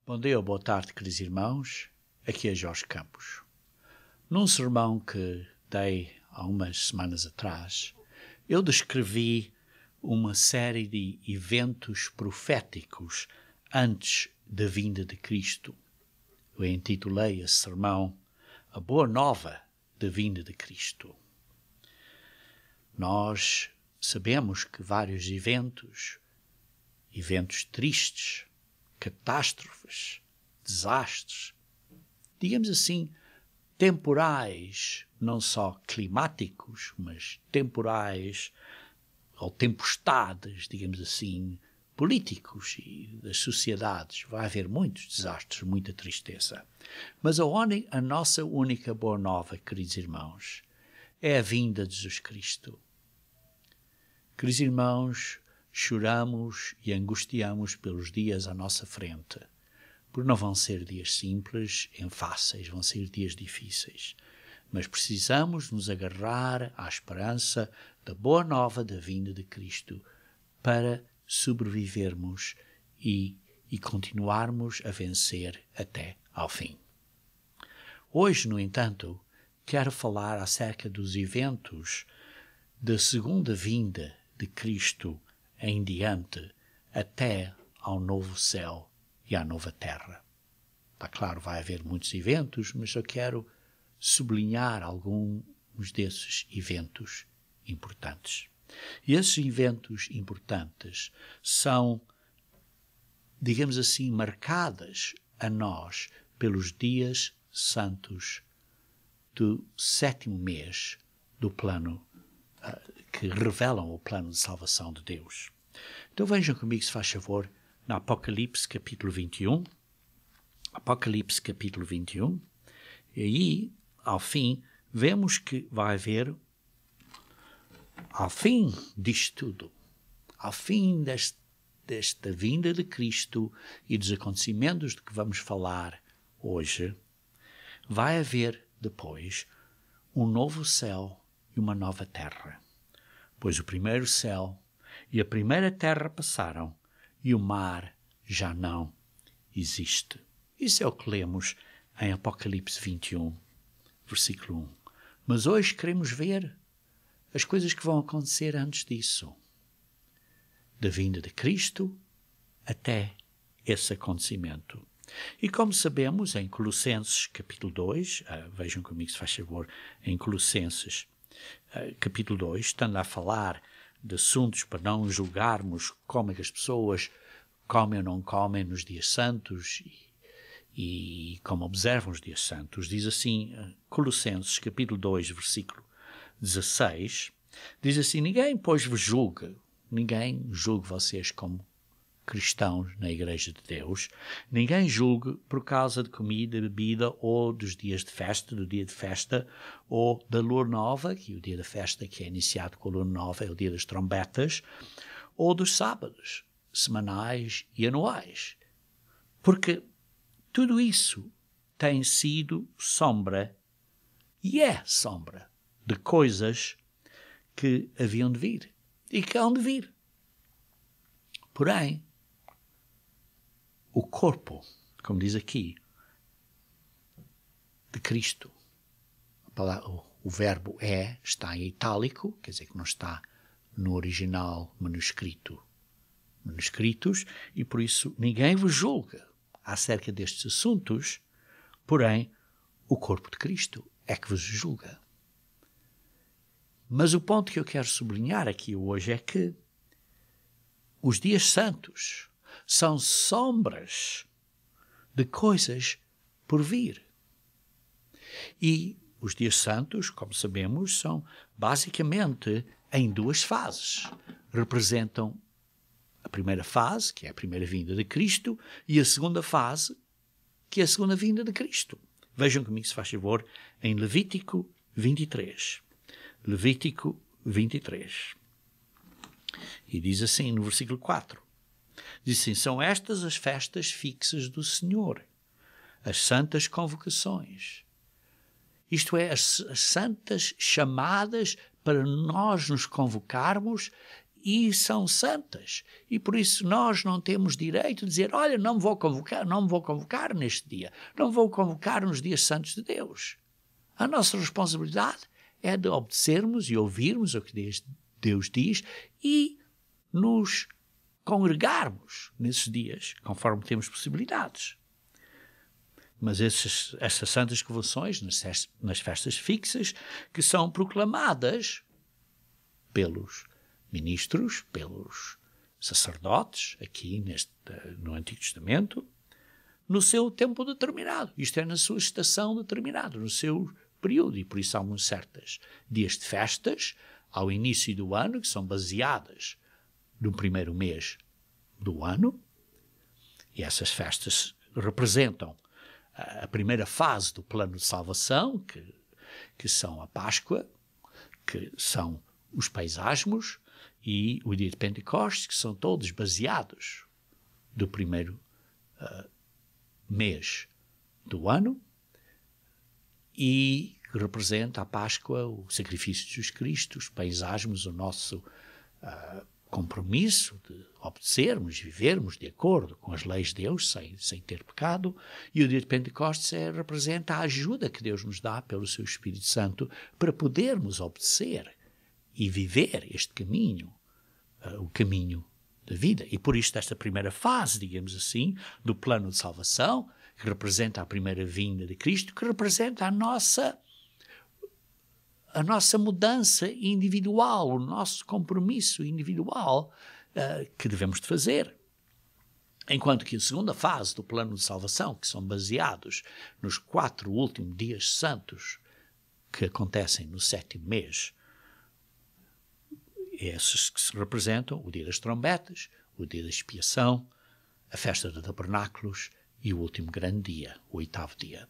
Bom dia ou boa tarde, queridos irmãos. Aqui é Jorge Campos. Num sermão que dei há umas semanas atrás, eu descrevi uma série de eventos proféticos antes da vinda de Cristo. Eu intitulei esse sermão A Boa Nova da Vinda de Cristo. Nós sabemos que vários eventos tristes, catástrofes, desastres, digamos assim, temporais, não só climáticos, mas temporais ou tempestades, digamos assim, políticos e das sociedades. Vai haver muitos desastres, muita tristeza. Mas a nossa única boa nova, queridos irmãos, é a vinda de Jesus Cristo. Queridos irmãos, choramos e angustiamos pelos dias à nossa frente, porque não vão ser dias simples, fáceis, vão ser dias difíceis. Mas precisamos nos agarrar à esperança da boa nova da vinda de Cristo para sobrevivermos e continuarmos a vencer até ao fim. Hoje, no entanto, quero falar acerca dos eventos da segunda vinda de Cristo em diante, até ao novo céu e à nova terra. Está claro, vai haver muitos eventos, mas eu quero sublinhar alguns desses eventos importantes. E esses eventos importantes são, digamos assim, marcadas a nós pelos dias santos do 7º mês do plano que revelam o plano de salvação de Deus. Então vejam comigo, se faz favor, no Apocalipse capítulo 21. Apocalipse capítulo 21. E aí, ao fim, vemos que vai haver, ao fim disto tudo, ao fim desta vinda de Cristo e dos acontecimentos de que vamos falar hoje, vai haver depois um novo céu e uma nova terra. Pois o primeiro céu e a primeira terra passaram e o mar já não existe. Isso é o que lemos em Apocalipse 21, versículo 1. Mas hoje queremos ver as coisas que vão acontecer antes disso. Da vinda de Cristo até esse acontecimento. E como sabemos, em Colossenses capítulo 2, vejam comigo se faz favor, em Colossenses capítulo 2, estando a falar de assuntos para não julgarmos como é que as pessoas comem ou não comem nos dias santos e como observam os dias santos, diz assim, Colossenses capítulo 2, versículo 16, diz assim, ninguém vos julgue vocês como cristãos na Igreja de Deus, ninguém julgue por causa de comida, bebida ou dos dias de festa, do dia de festa ou da lua nova, que o dia da festa que é iniciado com a lua nova é o dia das trombetas, ou dos sábados semanais e anuais. Porque tudo isso tem sido sombra e é sombra de coisas que haviam de vir e que hão de vir. Porém, o corpo, como diz aqui, de Cristo, o verbo está em itálico, quer dizer que não está no original manuscritos, e por isso ninguém vos julga acerca destes assuntos, porém o corpo de Cristo é que vos julga. Mas o ponto que eu quero sublinhar aqui hoje é que os dias santos são sombras de coisas por vir. E os dias santos, como sabemos, são basicamente em duas fases. Representam a primeira fase, que é a primeira vinda de Cristo, e a segunda fase, que é a segunda vinda de Cristo. Vejam comigo, se faz favor, em Levítico 23. Levítico 23. E diz assim no versículo 4. Diz assim, são estas as festas fixas do Senhor, as santas convocações. Isto é, as santas chamadas para nós nos convocarmos e são santas. E por isso nós não temos direito de dizer, olha, não me vou convocar neste dia, não me vou convocar nos dias santos de Deus. A nossa responsabilidade é de obedecermos e ouvirmos o que Deus diz e nos congregarmos nesses dias, conforme temos possibilidades. Mas essas santas convenções, nas festas fixas, que são proclamadas pelos ministros, pelos sacerdotes, aqui no Antigo Testamento, no seu tempo determinado. Isto é, na sua estação determinada, no seu período. E por isso há certas dias de festas, ao início do ano, que são baseadas no primeiro mês do ano. E essas festas representam a primeira fase do plano de salvação, que são a Páscoa, que são os Paisasmos e o dia de Pentecostes, que são todos baseados do primeiro mês do ano, e representa a Páscoa, o sacrifício de Jesus Cristo, os Paisasmos, o nosso compromisso de obedecermos, vivermos de acordo com as leis de Deus, sem ter pecado, e o dia de Pentecostes representa a ajuda que Deus nos dá pelo seu Espírito Santo para podermos obedecer e viver este caminho, o caminho da vida. E por isto esta primeira fase, digamos assim, do plano de salvação, que representa a primeira vinda de Cristo, que representa a nossa mudança individual, o nosso compromisso individual que devemos de fazer. Enquanto que a segunda fase do plano de salvação, que são baseados nos 4 últimos dias santos que acontecem no 7º mês, esses que se representam o dia das trombetas, o dia da expiação, a festa de tabernáculos e o último grande dia, o 8º dia.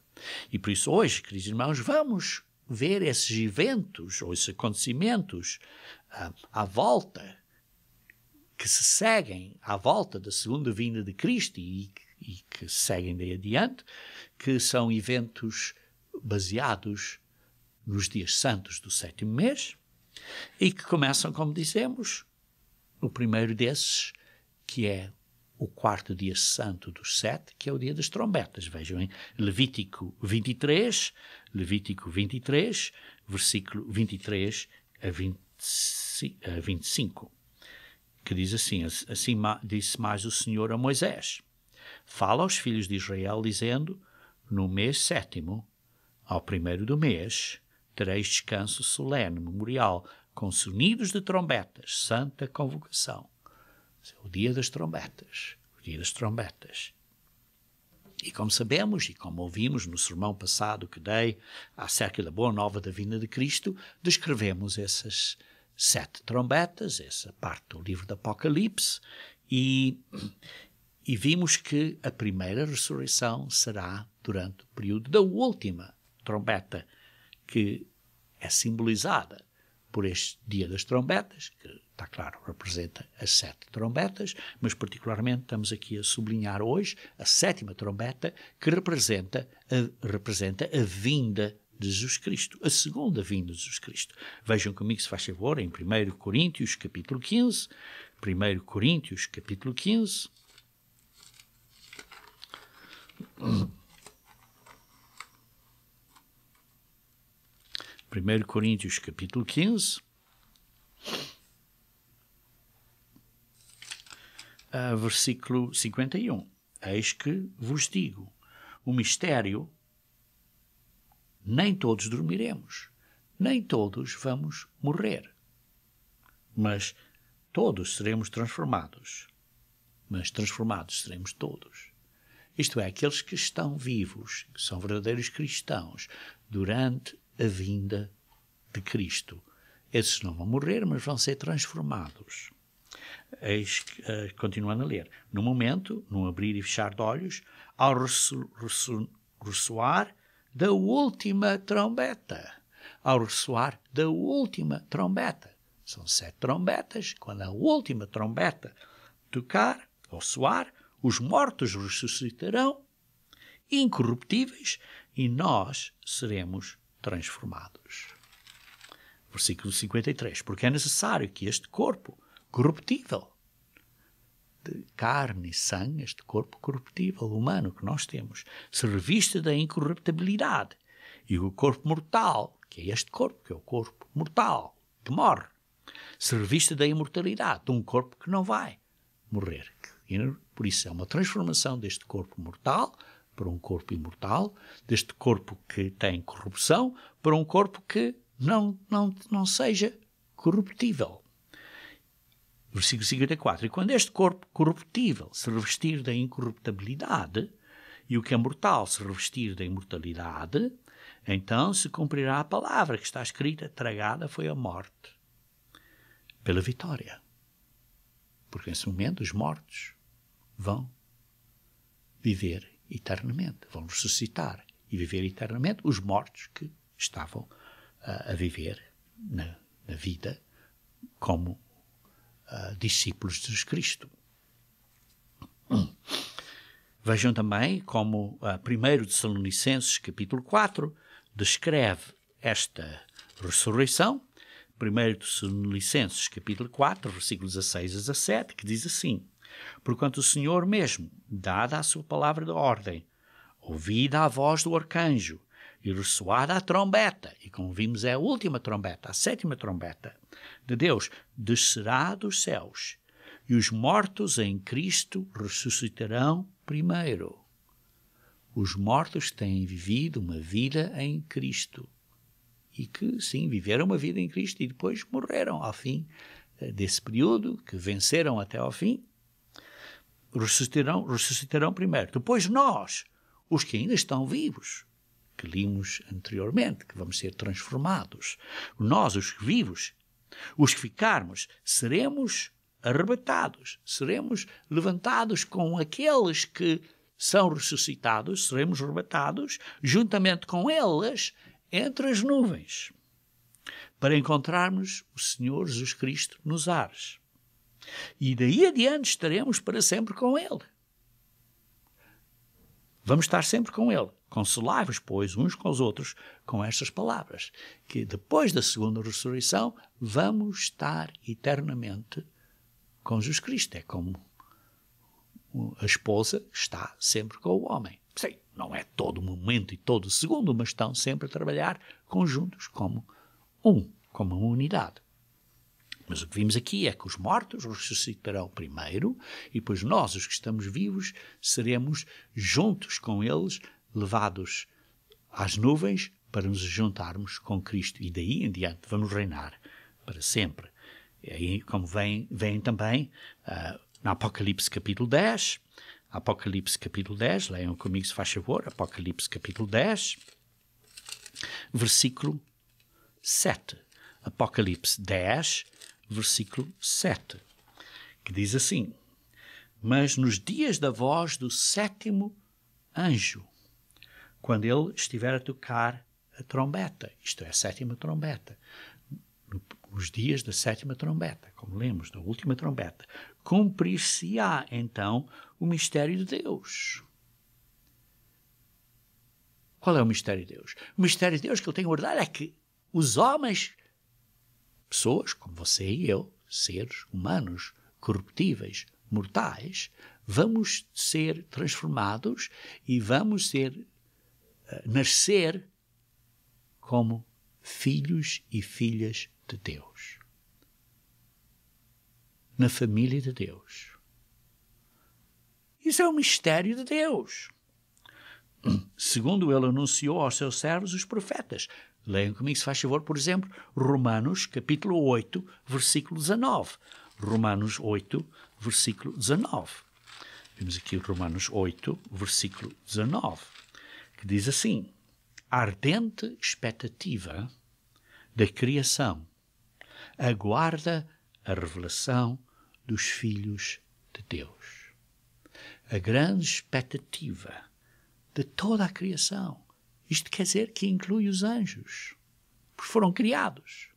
E por isso hoje, queridos irmãos, vamos ver esses eventos ou esses acontecimentos à volta, que se seguem à volta da segunda vinda de Cristo e que seguem daí adiante, que são eventos baseados nos dias santos do 7º mês e que começam, como dizemos, o primeiro desses, que é o 4º dia santo dos 7, que é o dia das trombetas. Vejam em Levítico 23, versículo 23 a 25, que diz assim, assim disse mais o Senhor a Moisés: fala aos filhos de Israel, dizendo, no mês 7º, ao 1º do mês, tereis descanso solene, memorial, com sonidos de trombetas, santa convocação. O dia das trombetas, o dia das trombetas. E como sabemos, e como ouvimos no sermão passado que dei acerca da boa nova da vinda de Cristo, descrevemos essas 7 trombetas, essa parte do livro do Apocalipse, e vimos que a primeira ressurreição será durante o período da última trombeta, que é simbolizada por este dia das trombetas, que, está claro, representa as 7 trombetas, mas particularmente estamos aqui a sublinhar hoje a 7ª trombeta, que representa a vinda de Jesus Cristo, a segunda vinda de Jesus Cristo. Vejam comigo, se faz favor, em 1 Coríntios, capítulo 15, 1 Coríntios, capítulo 15, Primeiro Coríntios, capítulo 15, versículo 51. Eis que vos digo, o mistério, nem todos dormiremos, nem todos vamos morrer, mas todos seremos transformados. Mas transformados seremos todos. Isto é, aqueles que estão vivos, que são verdadeiros cristãos, durante a vinda de Cristo. Esses não vão morrer, mas vão ser transformados. Eis, continuando a ler. No momento, num abrir e fechar de olhos, ao ressoar da última trombeta. Ao ressoar da última trombeta. São 7 trombetas. Quando a última trombeta tocar ou soar, os mortos ressuscitarão, incorruptíveis, e nós seremos transformados. Versículo 53. Porque é necessário que este corpo, corruptível, de carne e sangue, este corpo corruptível, humano que nós temos, se reviste da incorruptibilidade. E o corpo mortal, que é este corpo, que é o corpo mortal, que morre, se reviste da imortalidade, de um corpo que não vai morrer. E, por isso é uma transformação deste corpo mortal para um corpo imortal, deste corpo que tem corrupção para um corpo que não seja corruptível. Versículo 54. E quando este corpo corruptível se revestir da incorruptibilidade e o que é mortal se revestir da imortalidade, então se cumprirá a palavra que está escrita: tragada foi a morte pela vitória. Porque nesse momento os mortos vão viver eternamente, vão ressuscitar e viver eternamente os mortos que estavam a viver na vida como discípulos de Jesus Cristo. Vejam também como 1 Tessalonicenses capítulo 4 descreve esta ressurreição. 1 Tessalonicenses capítulo 4, versículos 16 a 17, que diz assim: porquanto o Senhor mesmo, dada a sua palavra de ordem, ouvida a voz do arcanjo e ressoada a trombeta, e como vimos é a última trombeta, a 7ª trombeta de Deus, descerá dos céus, e os mortos em Cristo ressuscitarão primeiro. Os mortos têm vivido uma vida em Cristo, e que, sim, viveram uma vida em Cristo e depois morreram ao fim desse período, que venceram até ao fim, ressuscitarão primeiro. Depois nós, os que ainda estão vivos, que limos anteriormente, que vamos ser transformados. Nós, os vivos, os que ficarmos, seremos arrebatados, seremos levantados com aqueles que são ressuscitados, seremos arrebatados juntamente com eles entre as nuvens, para encontrarmos o Senhor Jesus Cristo nos ares. E daí adiante estaremos para sempre com Ele. Vamos estar sempre com Ele. Consolai-vos, pois, uns com os outros com estas palavras, que depois da segunda ressurreição vamos estar eternamente com Jesus Cristo. É como a esposa está sempre com o homem. Sim, não é todo momento e todo segundo, mas estão sempre a trabalhar conjuntos como uma unidade. Mas o que vimos aqui é que os mortos ressuscitarão primeiro e depois nós, os que estamos vivos, seremos juntos com eles, levados às nuvens para nos juntarmos com Cristo. E daí em diante vamos reinar para sempre. E aí, como vem também no Apocalipse capítulo 10, Apocalipse capítulo 10, leiam comigo se faz favor, Apocalipse capítulo 10, versículo 7. Apocalipse 10, versículo 7, que diz assim: mas nos dias da voz do 7º anjo, quando ele estiver a tocar a trombeta, isto é, a 7ª trombeta, os dias da 7ª trombeta, como lemos, da última trombeta, cumprir-se-á então o mistério de Deus. Qual é o mistério de Deus? O mistério de Deus que ele tem guardado é que os homens, pessoas como você e eu, seres humanos, corruptíveis, mortais, vamos ser transformados e vamos nascer como filhos e filhas de Deus. Na família de Deus. Isso é o mistério de Deus. Segundo ele anunciou aos seus servos, os profetas. Leiam comigo, se faz favor, por exemplo, Romanos, capítulo 8, versículo 19. Romanos 8, versículo 19. Vimos aqui Romanos 8, versículo 19, que diz assim: a ardente expectativa da criação aguarda a revelação dos filhos de Deus. A grande expectativa de toda a criação. Isto quer dizer que inclui os anjos, porque foram criados.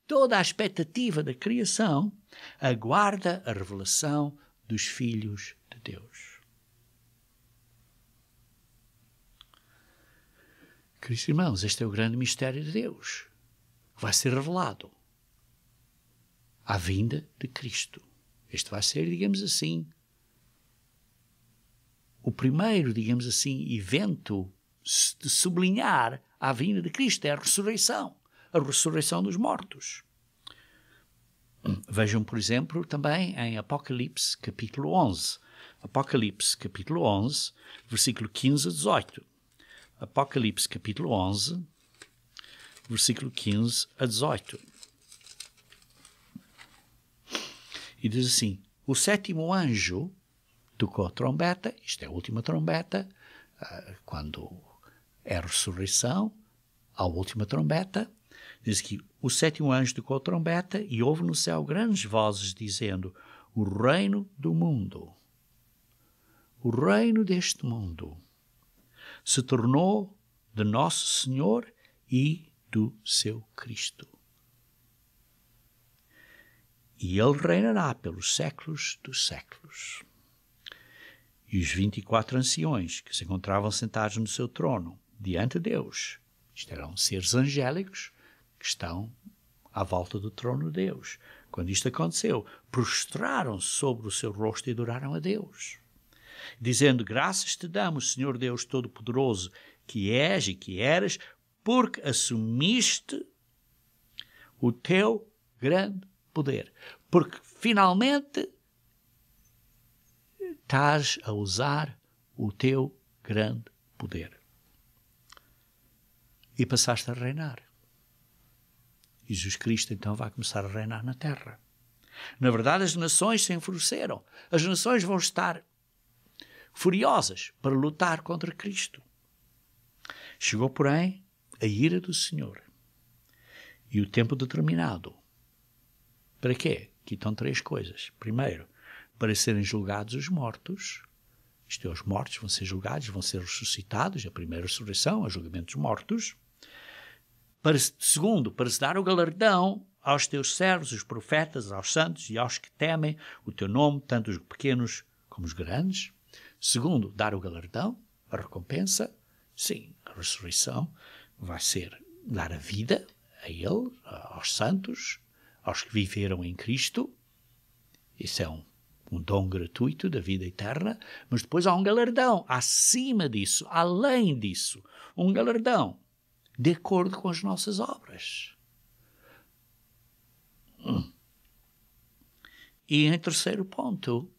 Toda a expectativa da criação aguarda a revelação dos filhos de Deus. Queridos irmãos, este é o grande mistério de Deus. Vai ser revelado à vinda de Cristo. Este vai ser, digamos assim, o primeiro, digamos assim, evento de sublinhar a vinda de Cristo, é a ressurreição dos mortos. Vejam, por exemplo, também em Apocalipse, capítulo 11. Apocalipse, capítulo 11, versículo 15 a 18. Apocalipse, capítulo 11, versículo 15 a 18. E diz assim: o sétimo anjo tocou a trombeta, isto é a última trombeta, quando é a ressurreição, a última trombeta. Diz que o sétimo anjo tocou a trombeta e houve no céu grandes vozes dizendo: o reino do mundo, o reino deste mundo, se tornou de nosso Senhor e do seu Cristo. E ele reinará pelos séculos dos séculos. E os 24 anciões que se encontravam sentados no seu trono, diante de Deus, isto eram seres angélicos que estão à volta do trono de Deus. Quando isto aconteceu, prostraram-se sobre o seu rosto e adoraram a Deus, dizendo: graças te damos, Senhor Deus Todo-Poderoso, que és e que eras, porque assumiste o teu grande poder. Porque finalmente estás a usar o teu grande poder. E passaste a reinar. E Jesus Cristo então vai começar a reinar na terra. Na verdade, as nações se enfureceram. As nações vão estar furiosas para lutar contra Cristo. Chegou, porém, a ira do Senhor e o tempo determinado. Para quê? Aqui estão 3 coisas. Primeiro, para serem julgados os mortos. Isto é, os mortos vão ser julgados, vão ser ressuscitados, a primeira ressurreição, o julgamento dos mortos. Segundo, para se dar o galardão aos teus servos, os profetas, aos santos e aos que temem o teu nome, tanto os pequenos como os grandes. Segundo, dar o galardão, a recompensa. Sim, a ressurreição vai ser dar a vida a ele, aos santos, aos que viveram em Cristo. Isso é um dom gratuito da vida eterna, mas depois há um galardão acima disso, além disso, um galardão de acordo com as nossas obras. E em terceiro ponto,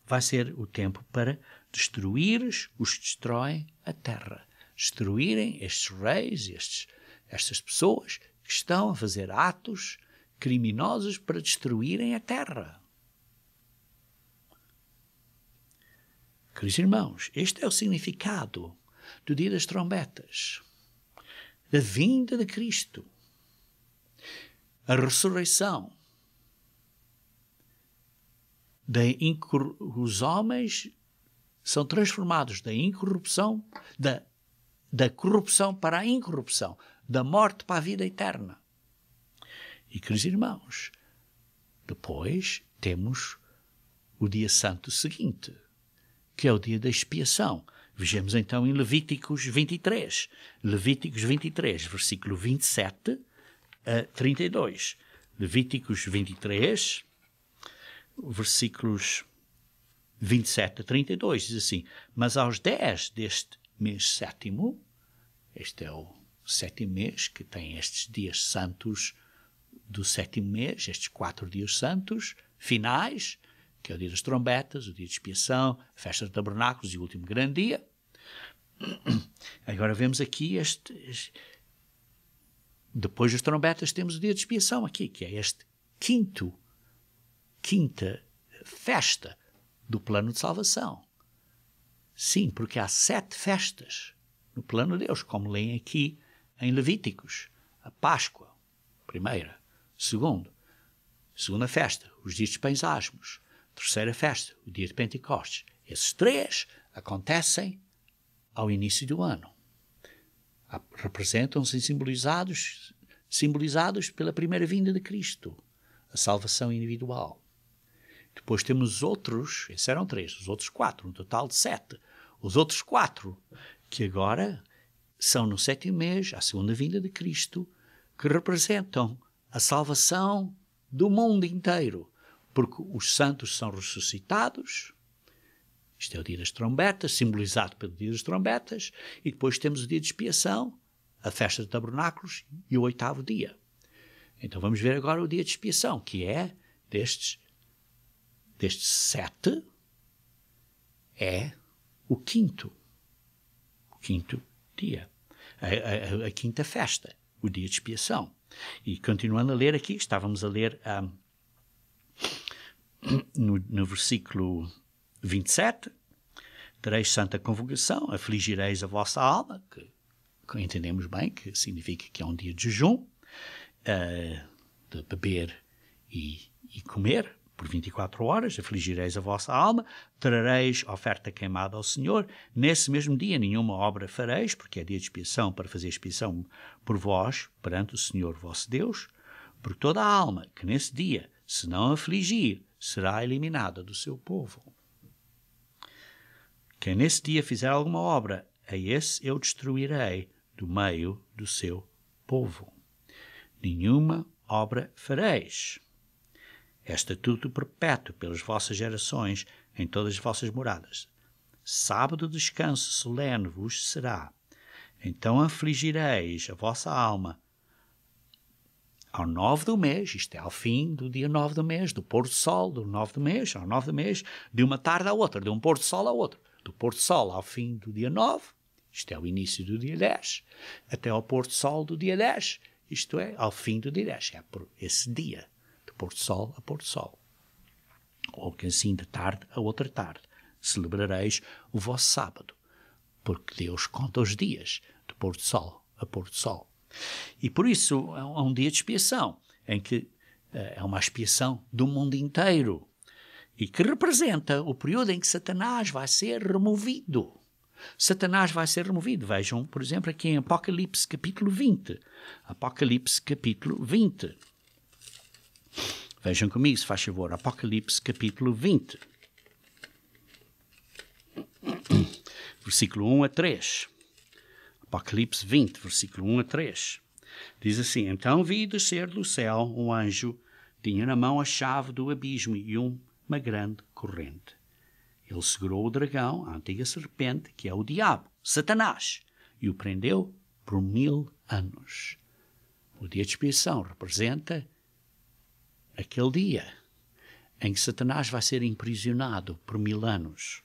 vai ser o tempo para destruires os que destroem a terra. Destruírem estes reis, estas pessoas que estão a fazer atos criminosos para destruírem a terra. Queridos irmãos, este é o significado do dia das trombetas, da vinda de Cristo, a ressurreição. Os homens são transformados da incorrupção, da corrupção para a incorrupção, da morte para a vida eterna. E, queridos irmãos, depois temos o dia santo seguinte, que é o dia da expiação. Vejamos então em Levíticos 23. Levíticos 23, versículo 27 a 32. Levíticos 23, versículos 27 a 32, diz assim: mas aos 10 deste mês sétimo, este é o sétimo mês que tem estes dias santos do sétimo mês, estes 4 dias santos finais, que é o dia das trombetas, o dia de expiação, a festa de tabernáculos e o último grande dia. Agora vemos aqui depois das trombetas temos o dia de expiação aqui, que é este quinta festa do plano de salvação. Sim, porque há 7 festas no plano de Deus, como leem aqui em Levíticos. A Páscoa, primeira. Segunda festa, os dias de pães asmos. Terceira festa, o dia de Pentecostes. Esses 3 acontecem ao início do ano. Representam-se simbolizados pela primeira vinda de Cristo, a salvação individual. Depois temos os outros, esses eram 3, os outros 4, um total de 7. Os outros 4, que agora são no 7º mês, a segunda vinda de Cristo, que representam a salvação do mundo inteiro, porque os santos são ressuscitados. Isto é o dia das trombetas, simbolizado pelo dia das trombetas, e depois temos o dia de expiação, a festa de tabernáculos e o 8º dia. Então vamos ver agora o dia de expiação, que é destes 7, é o quinto dia, a quinta festa, o dia de expiação. E continuando a ler aqui, estávamos a ler no versículo 27, tereis santa convocação, afligireis a vossa alma, que entendemos bem que significa que é um dia de jejum, de beber e comer por 24 horas, afligireis a vossa alma, trareis oferta queimada ao Senhor. Nesse mesmo dia nenhuma obra fareis, porque é dia de expiação, para fazer expiação por vós, perante o Senhor vosso Deus, porque toda a alma que nesse dia se não afligir, será eliminada do seu povo. Quem nesse dia fizer alguma obra, a esse eu destruirei do meio do seu povo. Nenhuma obra fareis. É estatuto perpétuo pelas vossas gerações em todas as vossas moradas. Sábado de descanso solene vos será. Então afligireis a vossa alma ao 9 do mês, isto é, ao fim do dia 9 do mês, do pôr do sol do 9 do mês, ao 9 do mês, de uma tarde à outra, de um pôr do sol ao outro, do pôr do sol ao fim do dia 9, isto é, o início do dia 10, até ao pôr do sol do dia 10, isto é, ao fim do dia 10, é por esse dia, de pôr do sol a pôr do sol. Ou que assim de tarde a outra tarde, celebrareis o vosso sábado, porque Deus conta os dias de pôr do sol a pôr do sol. E por isso é um dia de expiação, em que é uma expiação do mundo inteiro, e que representa o período em que Satanás vai ser removido. Satanás vai ser removido. Vejam, por exemplo, aqui em Apocalipse capítulo 20. Apocalipse capítulo 20. Vejam comigo, se faz favor. Apocalipse capítulo 20. Versículo 1 a 3. Apocalipse 20, versículo 1 a 3. Diz assim: Então vi descer do céu um anjo, tinha na mão a chave do abismo e uma grande corrente. Ele segurou o dragão, a antiga serpente, que é o diabo, Satanás, e o prendeu por 1000 anos. O dia de expiação representa aquele dia em que Satanás vai ser imprisionado por 1000 anos.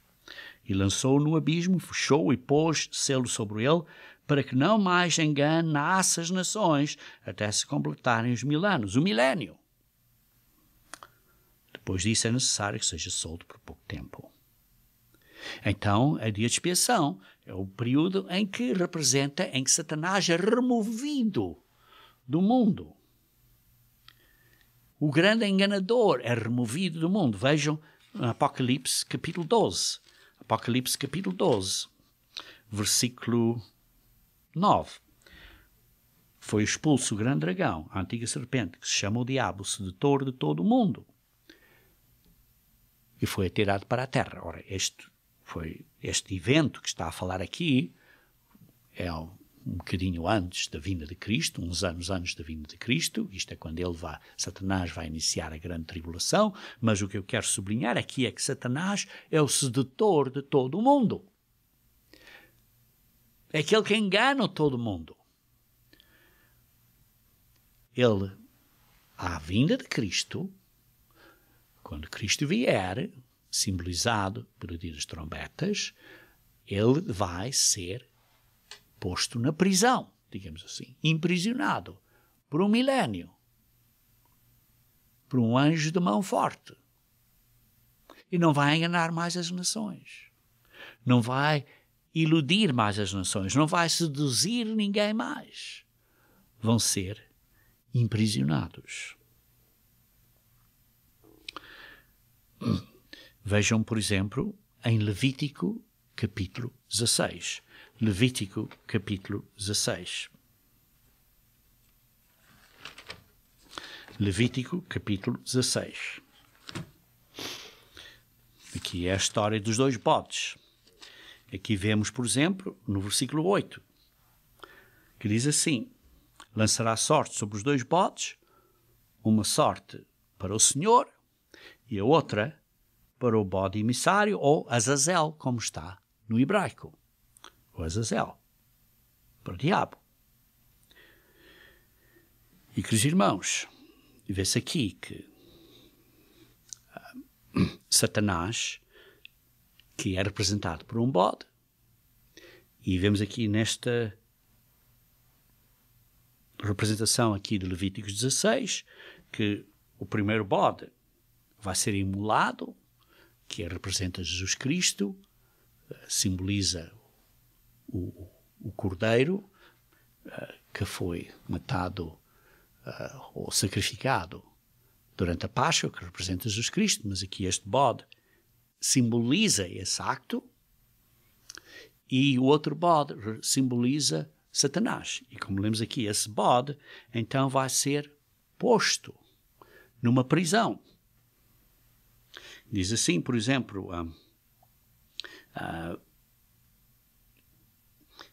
E lançou-o no abismo, fechou e pôs selo sobre ele, para que não mais enganasse as nações, até se completarem os 1000 anos, o milénio. Depois disso é necessário que seja solto por pouco tempo. Então, é dia de expiação, é o período em que representa, em que Satanás é removido do mundo. O grande enganador é removido do mundo. Vejam Apocalipse capítulo 12. Apocalipse capítulo 12, versículo 9. Foi expulso o grande dragão, a antiga serpente, que se chama o diabo, o sedutor de todo o mundo, e foi atirado para a terra. Ora, este evento que está a falar aqui é um bocadinho antes da vinda de Cristo, uns anos antes da vinda de Cristo. Isto é quando Satanás vai iniciar a grande tribulação, mas o que eu quero sublinhar aqui é que Satanás é o sedutor de todo o mundo. É aquele que engana todo o mundo. Ele, à vinda de Cristo, quando Cristo vier, simbolizado pelo dia das trombetas, ele vai ser posto na prisão, digamos assim, imprisionado por um milénio, por um anjo de mão forte. E não vai enganar mais as nações. Não vai iludir mais as nações. Não vai seduzir ninguém mais. Vão ser imprisionados. Vejam, por exemplo, em Levítico capítulo 16. Levítico capítulo 16. Levítico capítulo 16. Aqui é a história dos 2 bodes. Aqui vemos, por exemplo, no versículo 8, que diz assim: lançará sorte sobre os 2 bodes, uma sorte para o Senhor e a outra para o bode emissário, ou Azazel, como está no hebraico. O Azazel, para o diabo. E, queridos irmãos, vê-se aqui que Satanás, que é representado por um bode, e vemos aqui nesta representação aqui de Levíticos 16, que o primeiro bode vai ser imolado, que representa Jesus Cristo, simboliza o cordeiro que foi matado ou sacrificado durante a Páscoa, que representa Jesus Cristo, mas aqui este bode simboliza esse acto, e o outro bode simboliza Satanás. E como lemos aqui, esse bode então vai ser posto numa prisão. Diz assim, por exemplo,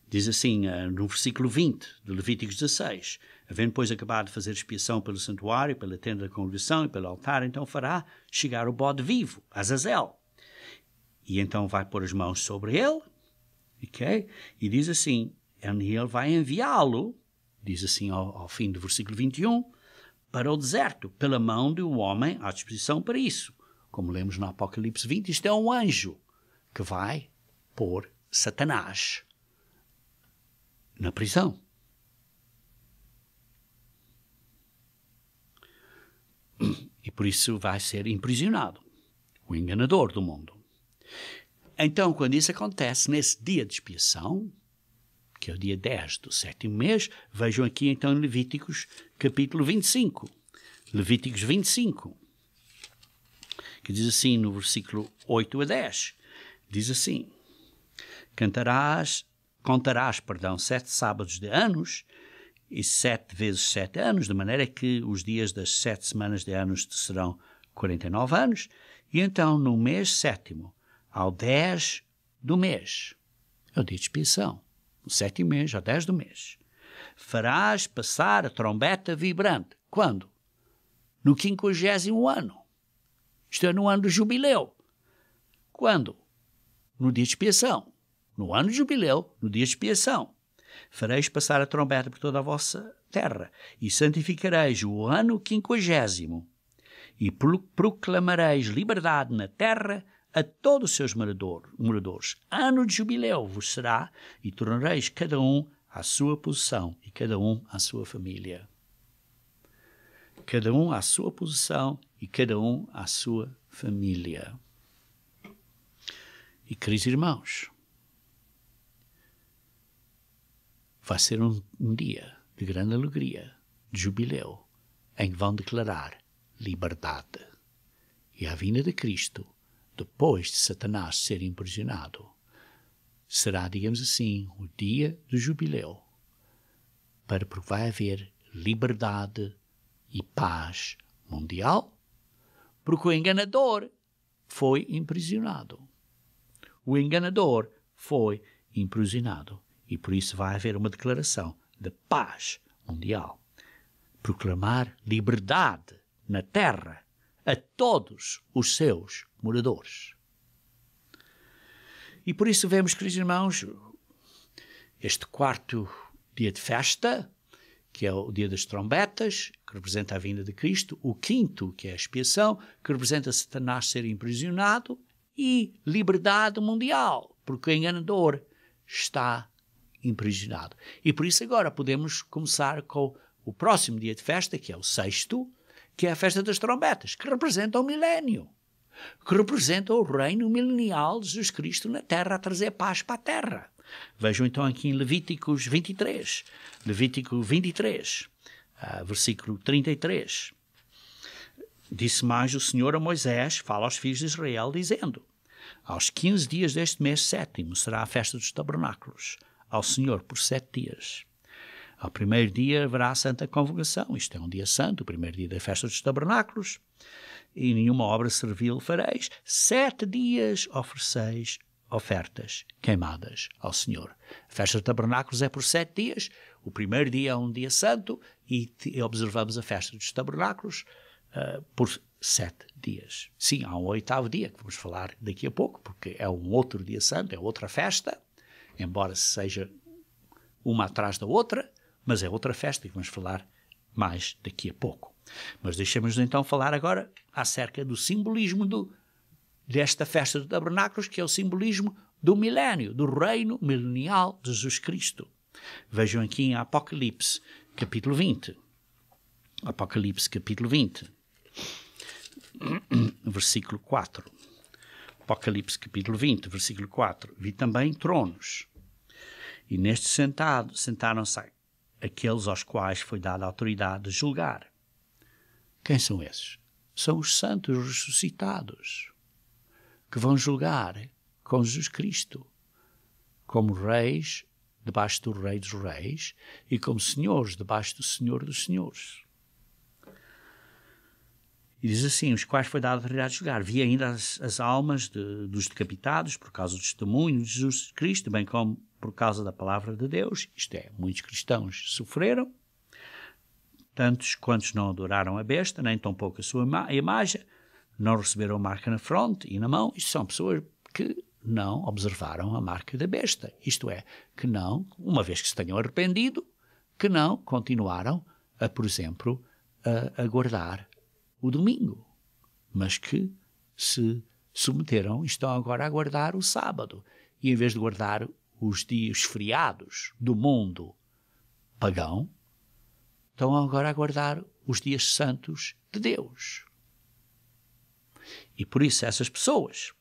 diz assim no versículo 20 de Levíticos 16, havendo depois acabado de fazer expiação pelo santuário, pela tenda da congregação e pelo altar, então fará chegar o bode vivo, Azazel. E então vai pôr as mãos sobre ele, okay? E diz assim, e ele vai enviá-lo, diz assim ao fim do versículo 21, para o deserto, pela mão de um homem à disposição para isso. Como lemos no Apocalipse 20, isto é um anjo que vai pôr Satanás na prisão. E por isso vai ser imprisionado, o enganador do mundo. Então, quando isso acontece nesse dia de expiação, que é o dia 10 do 7º mês, vejam aqui então em Levíticos capítulo 25. Levíticos 25. Que diz assim no versículo 8 a 10, diz assim, contarás 7 sábados de anos, e 7 vezes 7 anos, de maneira que os dias das 7 semanas de anos serão 49 anos, e então no mês 7º, ao 10 do mês, é o dia de expiação, no 7º mês, ao 10 do mês, farás passar a trombeta vibrante. Quando? No 50º ano. Isto é, no ano do jubileu. Quando? No dia de expiação. No ano de jubileu, no dia de expiação. Fareis passar a trombeta por toda a vossa terra, e santificareis o ano 50º, e proclamareis liberdade na terra a todos os seus moradores. Ano de jubileu vos será, e tornareis cada um à sua posição, e cada um à sua família. Cada um à sua posição, e cada um à sua família. E, queridos irmãos, vai ser um dia de grande alegria, de jubileu, em que vão declarar liberdade. E a vinda de Cristo, depois de Satanás ser imprisionado, será, digamos assim, o dia do jubileu, porque vai haver liberdade e paz mundial, porque o enganador foi imprisionado. O enganador foi imprisionado. E por isso vai haver uma declaração de paz mundial. Proclamar liberdade na terra a todos os seus moradores. E por isso vemos, queridos irmãos, este 4º dia de festa, que é o dia das trombetas, que representa a vinda de Cristo, o 5º, que é a expiação, que representa Satanás ser imprisionado, e liberdade mundial, porque o enganador está imprisionado. E por isso agora podemos começar com o próximo dia de festa, que é o 6º, que é a festa das trombetas, que representa o milénio, que representa o reino milenial de Jesus Cristo na terra, a trazer paz para a terra. Vejam então aqui em Levíticos 23, Levítico 23, versículo 33. Disse mais o Senhor a Moisés, fala aos filhos de Israel, dizendo, aos 15 dias deste mês 7º será a festa dos tabernáculos, ao Senhor por 7 dias. Ao primeiro dia haverá a santa convocação, isto é um dia santo, o primeiro dia da festa dos tabernáculos, e nenhuma obra servil fareis. 7 dias ofereceis ofertas queimadas ao Senhor. A festa dos tabernáculos é por 7 dias, o primeiro dia é um dia santo, e observamos a festa dos tabernáculos por 7 dias. Sim, há um 8º dia, que vamos falar daqui a pouco, porque é um outro dia santo, é outra festa, embora seja uma atrás da outra, mas é outra festa, e vamos falar mais daqui a pouco. Mas deixemos então falar agora acerca do simbolismo desta festa dos tabernáculos, que é o simbolismo do milénio, do reino milenial de Jesus Cristo. Vejam aqui em Apocalipse, capítulo 20. Apocalipse, capítulo 20, versículo 4. Apocalipse, capítulo 20, versículo 4. Vi também tronos, e nestes sentaram-se aqueles aos quais foi dada a autoridade de julgar. Quem são esses? São os santos ressuscitados, que vão julgar com Jesus Cristo, como reis debaixo do Rei dos Reis e como senhores debaixo do Senhor dos Senhores. E diz assim, os quais foi dada a autoridade de julgar. Vi ainda as almas dos decapitados por causa do testemunho de Jesus Cristo, bem como por causa da palavra de Deus. Isto é, muitos cristãos sofreram, tantos quantos não adoraram a besta, nem tampouco a sua imagem, não receberam marca na fronte e na mão. Isto são pessoas que não observaram a marca da besta. Isto é, que não, uma vez que se tenham arrependido, que não continuaram a, por exemplo, a guardar o domingo, mas que se submeteram e estão agora a guardar o sábado. E em vez de guardar os dias feriados do mundo pagão, estão agora a guardar os dias santos de Deus. E por isso essas pessoas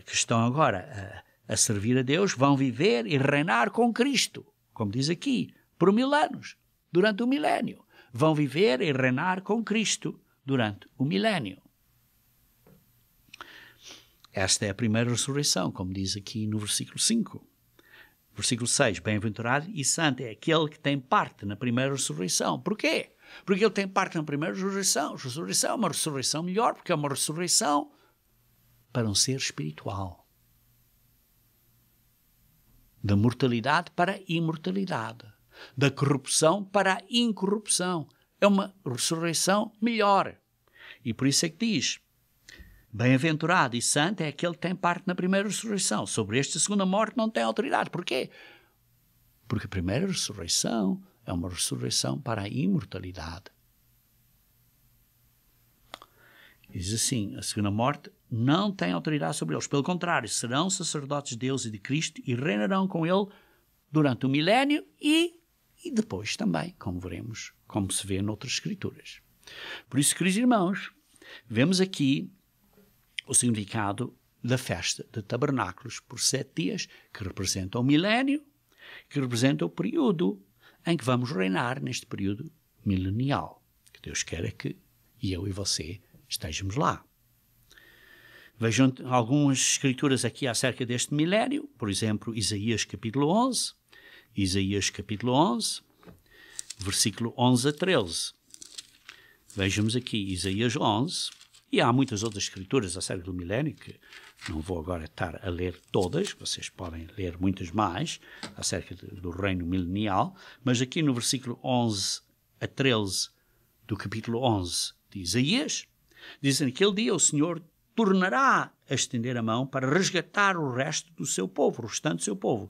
que estão agora a servir a Deus vão viver e reinar com Cristo, como diz aqui, por 1000 anos, durante o milénio. Vão viver e reinar com Cristo durante o milénio. Esta é a primeira ressurreição, como diz aqui no versículo 5. Versículo 6, bem-aventurado e santo é aquele que tem parte na primeira ressurreição. Porquê? Porque ele tem parte na primeira ressurreição. A ressurreição é uma ressurreição melhor, porque é uma ressurreição para um ser espiritual. Da mortalidade para a imortalidade. Da corrupção para a incorrupção. É uma ressurreição melhor. E por isso é que diz, bem-aventurado e santo é aquele que tem parte na primeira ressurreição. Sobre esta segunda morte não tem autoridade. Porquê? Porque a primeira ressurreição é uma ressurreição para a imortalidade. Diz assim, a segunda morte não tem autoridade sobre eles. Pelo contrário, serão sacerdotes de Deus e de Cristo e reinarão com ele durante o milénio e depois também, como veremos, como se vê noutras escrituras. Por isso, queridos irmãos, vemos aqui o significado da festa de tabernáculos por 7 dias, que representa o milénio, que representa o período em que vamos reinar neste período milenial. Que Deus queira que eu e você estejamos lá. Vejam algumas escrituras aqui acerca deste milénio, por exemplo, Isaías capítulo 11, Isaías capítulo 11, versículo 11 a 13. Vejamos aqui Isaías 11, e há muitas outras escrituras acerca do milénio, que não vou agora estar a ler todas, vocês podem ler muitas mais, acerca do reino milenial, mas aqui no versículo 11 a 13 do capítulo 11 de Isaías, dizem que naquele dia o Senhor tornará a estender a mão para resgatar o resto do seu povo, o restante do seu povo,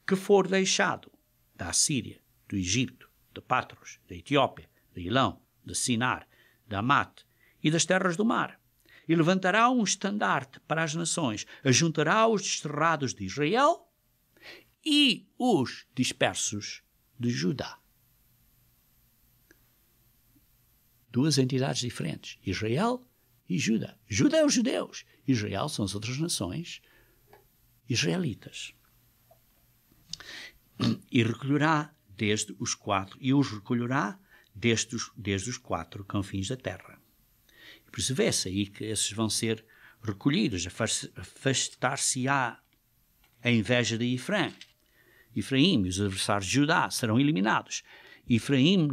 que for deixado da Assíria, do Egito, de Patros, da Etiópia, de Ilão, de Sinar, de Amate e das terras do mar. E levantará um estandarte para as nações, ajuntará os desterrados de Israel e os dispersos de Judá. Duas entidades diferentes, Israel e Judá. Judá é os judeus, Israel são as outras nações israelitas. E recolherá desde os 4, e os recolherá desde os 4 confins da terra. E por isso vê-se aí que esses vão ser recolhidos, afastar-se-á a inveja de Efraim e os adversários de Judá serão eliminados. Efraim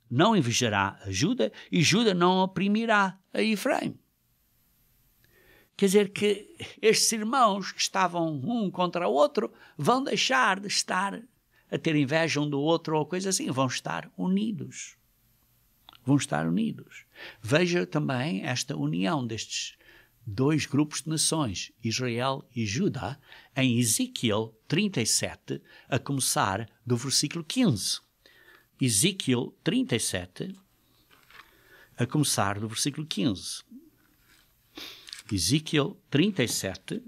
não invejará a Judá, e Judá não oprimirá a Efraim. Quer dizer que estes irmãos que estavam um contra o outro vão deixar de estar a ter inveja um do outro ou coisa assim, vão estar unidos. vão estar unidos. Veja também esta união destes dois grupos de nações, Israel e Judá, em Ezequiel 37, a começar do versículo 15. Ezequiel 37, a começar do versículo 15. Ezequiel 37,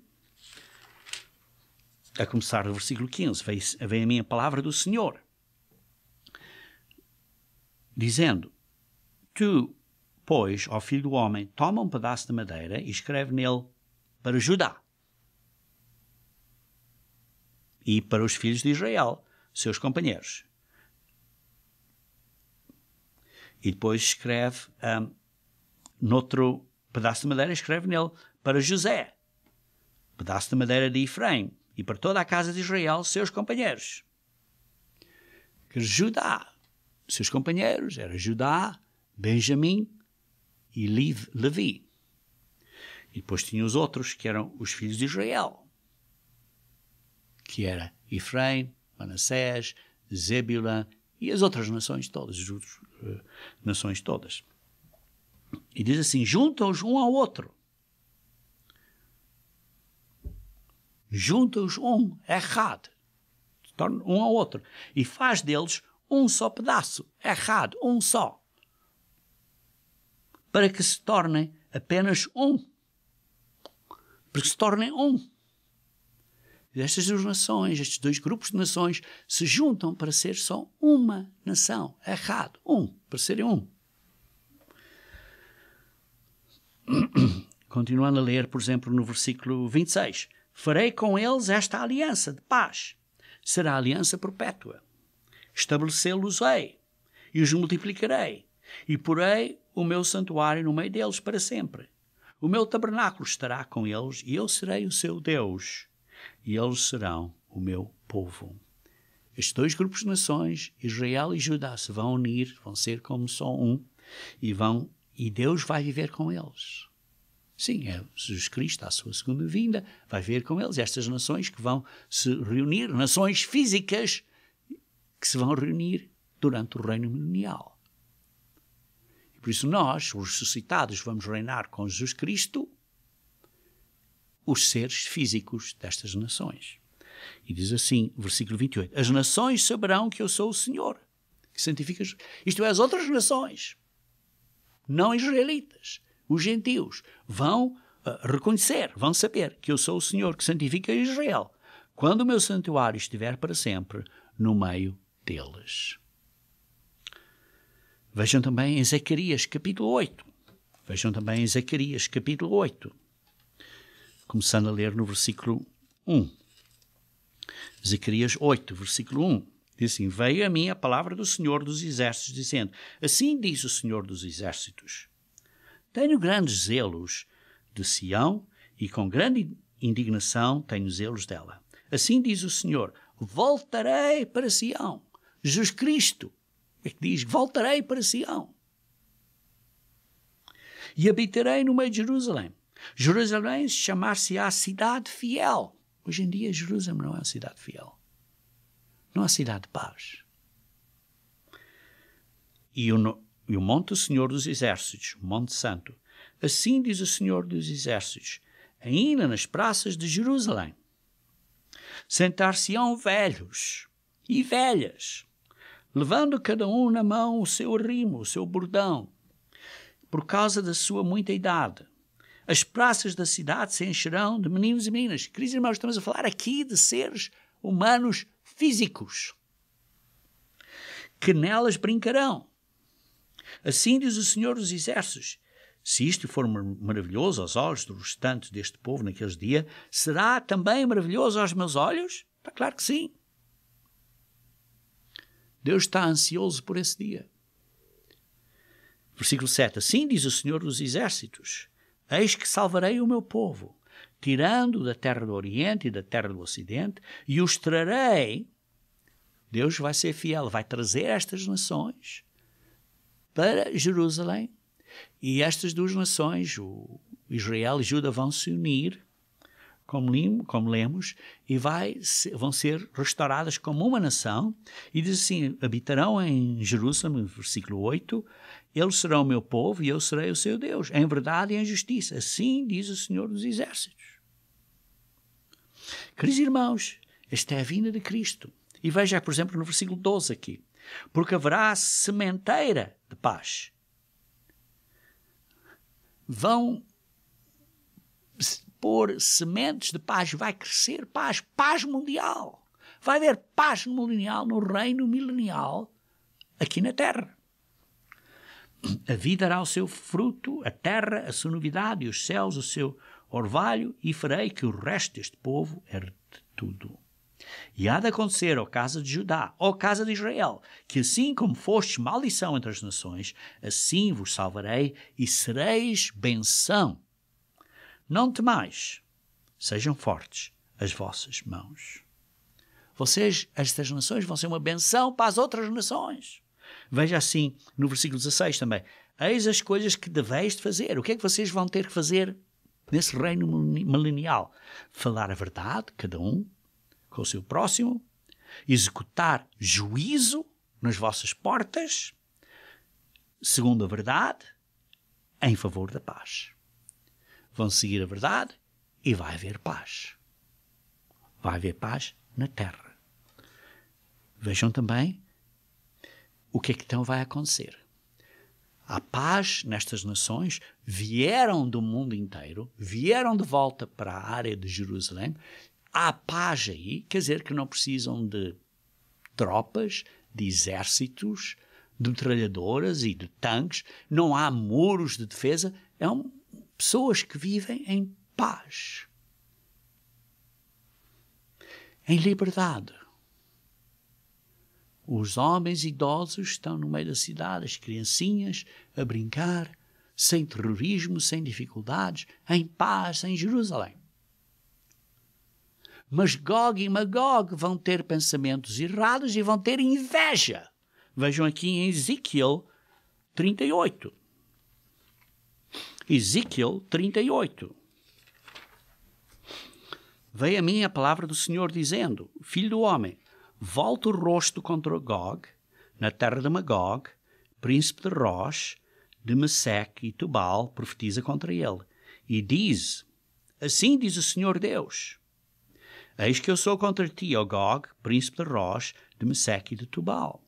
a começar do versículo 15. Vem a minha palavra do Senhor, dizendo: Tu, pois, ó filho do homem, toma um pedaço de madeira e escreve nele para Judá e para os filhos de Israel, seus companheiros. E depois escreve, noutro pedaço de madeira, escreve nele para José, pedaço de madeira de Efraim, e para toda a casa de Israel, seus companheiros. Que Judá, seus companheiros, era Judá, Benjamim e Levi. E depois tinha os outros, que eram os filhos de Israel, que era Efraim, Manassés, Zebulã e as outras nações todas, as outras nações todas. E diz assim: junta-os um ao outro. Junta-os errado. Torna um ao outro. E faz deles um só pedaço. Errado, um só. Para que se tornem apenas um. Para que se tornem um. Estas duas nações, estes dois grupos de nações, se juntam para ser só uma nação. Errado. Para serem um. Continuando a ler, por exemplo, no versículo 26. Farei com eles esta aliança de paz. Será aliança perpétua. Estabelecê-los-ei e os multiplicarei. E porei o meu santuário no meio deles para sempre. O meu tabernáculo estará com eles e eu serei o seu Deus. E eles serão o meu povo. Estes dois grupos de nações, Israel e Judá, se vão unir, vão ser como só um, e Deus vai viver com eles. Sim, é Jesus Cristo, à sua segunda vinda, vai viver com eles. Estas nações que vão se reunir, nações físicas, que se vão reunir durante o reino milenial. E por isso nós, os ressuscitados, vamos reinar com Jesus Cristo, os seres físicos destas nações. E diz assim, versículo 28, as nações saberão que eu sou o Senhor, que santifica, isto é, as outras nações, não israelitas, os gentios, vão reconhecer, vão saber que eu sou o Senhor que santifica Israel, quando o meu santuário estiver para sempre no meio deles. Vejam também em Zacarias capítulo 8. Vejam também em Zacarias capítulo 8. Começando a ler no versículo 1. Zacarias 8, versículo 1. Diz assim: veio a mim a palavra do Senhor dos Exércitos, dizendo: assim diz o Senhor dos Exércitos. Tenho grandes zelos de Sião e com grande indignação tenho zelos dela. Assim diz o Senhor: voltarei para Sião. Jesus Cristo é que diz: voltarei para Sião. E habitarei no meio de Jerusalém. Jerusalém chamar-se-á cidade fiel. Hoje em dia Jerusalém não é uma cidade fiel. Não é uma cidade de paz. E o monte do Senhor dos Exércitos, o Monte Santo. Assim diz o Senhor dos Exércitos: ainda nas praças de Jerusalém sentar-se-ão velhos e velhas, levando cada um na mão o seu arrimo, o seu bordão, por causa da sua muita idade. As praças da cidade se encherão de meninos e meninas. Queridos irmãos, estamos a falar aqui de seres humanos físicos, que nelas brincarão. Assim diz o Senhor dos Exércitos: se isto for maravilhoso aos olhos dos restantes deste povo naqueles dias, será também maravilhoso aos meus olhos? Está claro que sim. Deus está ansioso por esse dia. Versículo 7. Assim diz o Senhor dos Exércitos: eis que salvarei o meu povo, tirando da terra do Oriente e da terra do Ocidente, e os trarei. Deus vai ser fiel, vai trazer estas nações para Jerusalém, e estas duas nações, o Israel e Judá, vão se unir como lemos, e vão ser restauradas como uma nação. E diz assim, habitarão em Jerusalém, versículo 8, eles serão o meu povo e eu serei o seu Deus, em verdade e em justiça. Assim diz o Senhor dos Exércitos. Queridos irmãos, esta é a vinda de Cristo. E veja, por exemplo, no versículo 12 aqui. Porque haverá sementeira de paz. Vão pôr sementes de paz, vai crescer paz, paz mundial. Vai haver paz mundial no reino milenial aqui na terra. A vida dará o seu fruto, a terra, a sua novidade, e os céus, o seu orvalho, e farei que o resto deste povo herde tudo. E há de acontecer, ó casa de Judá, ó casa de Israel, que assim como fostes maldição entre as nações, assim vos salvarei e sereis benção. Não temais, sejam fortes as vossas mãos. Vocês, estas nações, vão ser uma benção para as outras nações. Veja assim, no versículo 16 também. Eis as coisas que deveis de fazer. O que é que vocês vão ter que fazer nesse reino milenial? Falar a verdade, cada um, com o seu próximo. Executar juízo nas vossas portas, segundo a verdade, em favor da paz. Vão seguir a verdade e vai haver paz. Vai haver paz na terra. Vejam também o que é que então vai acontecer. A paz nestas nações vieram do mundo inteiro, vieram de volta para a área de Jerusalém. Há paz aí, quer dizer que não precisam de tropas, de exércitos, de metralhadoras e de tanques. Não há muros de defesa. Pessoas que vivem em paz, em liberdade. Os homens idosos estão no meio da cidade, as criancinhas a brincar, sem terrorismo, sem dificuldades, em paz em Jerusalém. Mas Gog e Magog vão ter pensamentos errados e vão ter inveja. Vejam aqui em Ezequiel 38. Ezequiel 38. Veio a mim a palavra do Senhor dizendo: Filho do homem, volta o rosto contra Gog, na terra de Magog, príncipe de Rosh, de Meseque e Tubal, profetiza contra ele. E diz: Assim diz o Senhor Deus: Eis que eu sou contra ti, ó Gog, príncipe de Rosh, de Meseque e de Tubal.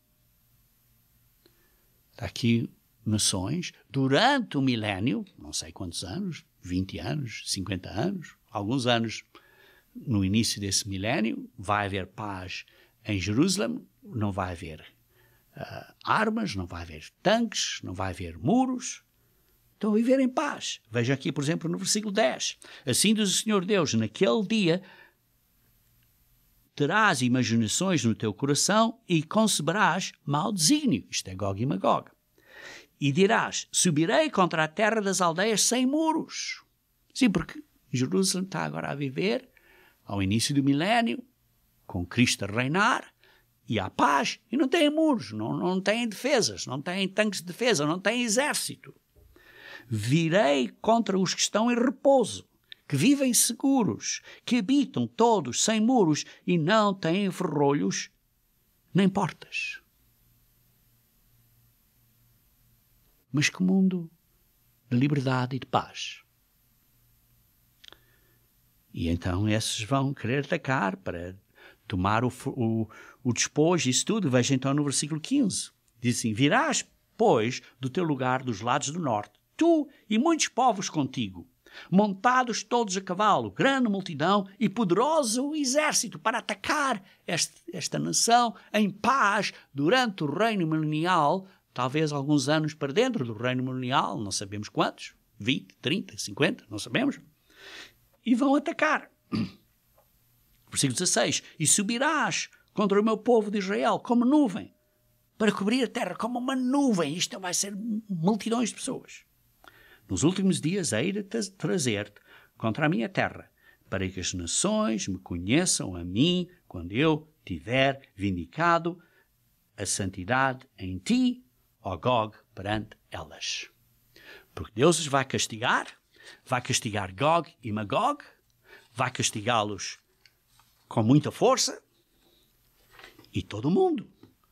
Está aqui nações, durante o milénio, não sei quantos anos, 20 anos, 50 anos, alguns anos no início desse milénio, vai haver paz em Jerusalém, não vai haver armas, não vai haver tanques, não vai haver muros. Estão a viver em paz. Veja aqui, por exemplo, no versículo 10. Assim diz o Senhor Deus: naquele dia terás imaginações no teu coração e conceberás mau desígnio. Isto é Gog e Magog. E dirás: subirei contra a terra das aldeias sem muros. Sim, porque Jerusalém está agora a viver ao início do milénio, com Cristo a reinar, e há paz, e não tem muros, não tem defesas, não tem tanques de defesa, não tem exército. Virei contra os que estão em repouso, que vivem seguros, que habitam todos sem muros e não têm ferrolhos nem portas. Mas que mundo de liberdade e de paz. E então esses vão querer atacar para tomar o despojo, isso tudo. Veja então no versículo 15. Diz assim: virás, pois, do teu lugar dos lados do norte, tu e muitos povos contigo, montados todos a cavalo, grande multidão e poderoso exército para atacar esta nação em paz durante o reino milenial, talvez alguns anos para dentro do reino milenial, não sabemos quantos, 20, 30, 50, não sabemos, e vão atacar. Versículo 16: e subirás contra o meu povo de Israel como nuvem, para cobrir a terra como uma nuvem. Isto vai ser multidões de pessoas. Nos últimos dias hei de trazer-te contra a minha terra, para que as nações me conheçam a mim, quando eu tiver vindicado a santidade em ti, ó Gog, perante elas. Porque Deus os vai castigar Gog e Magog, vai castigá-los com muita força e todo mundo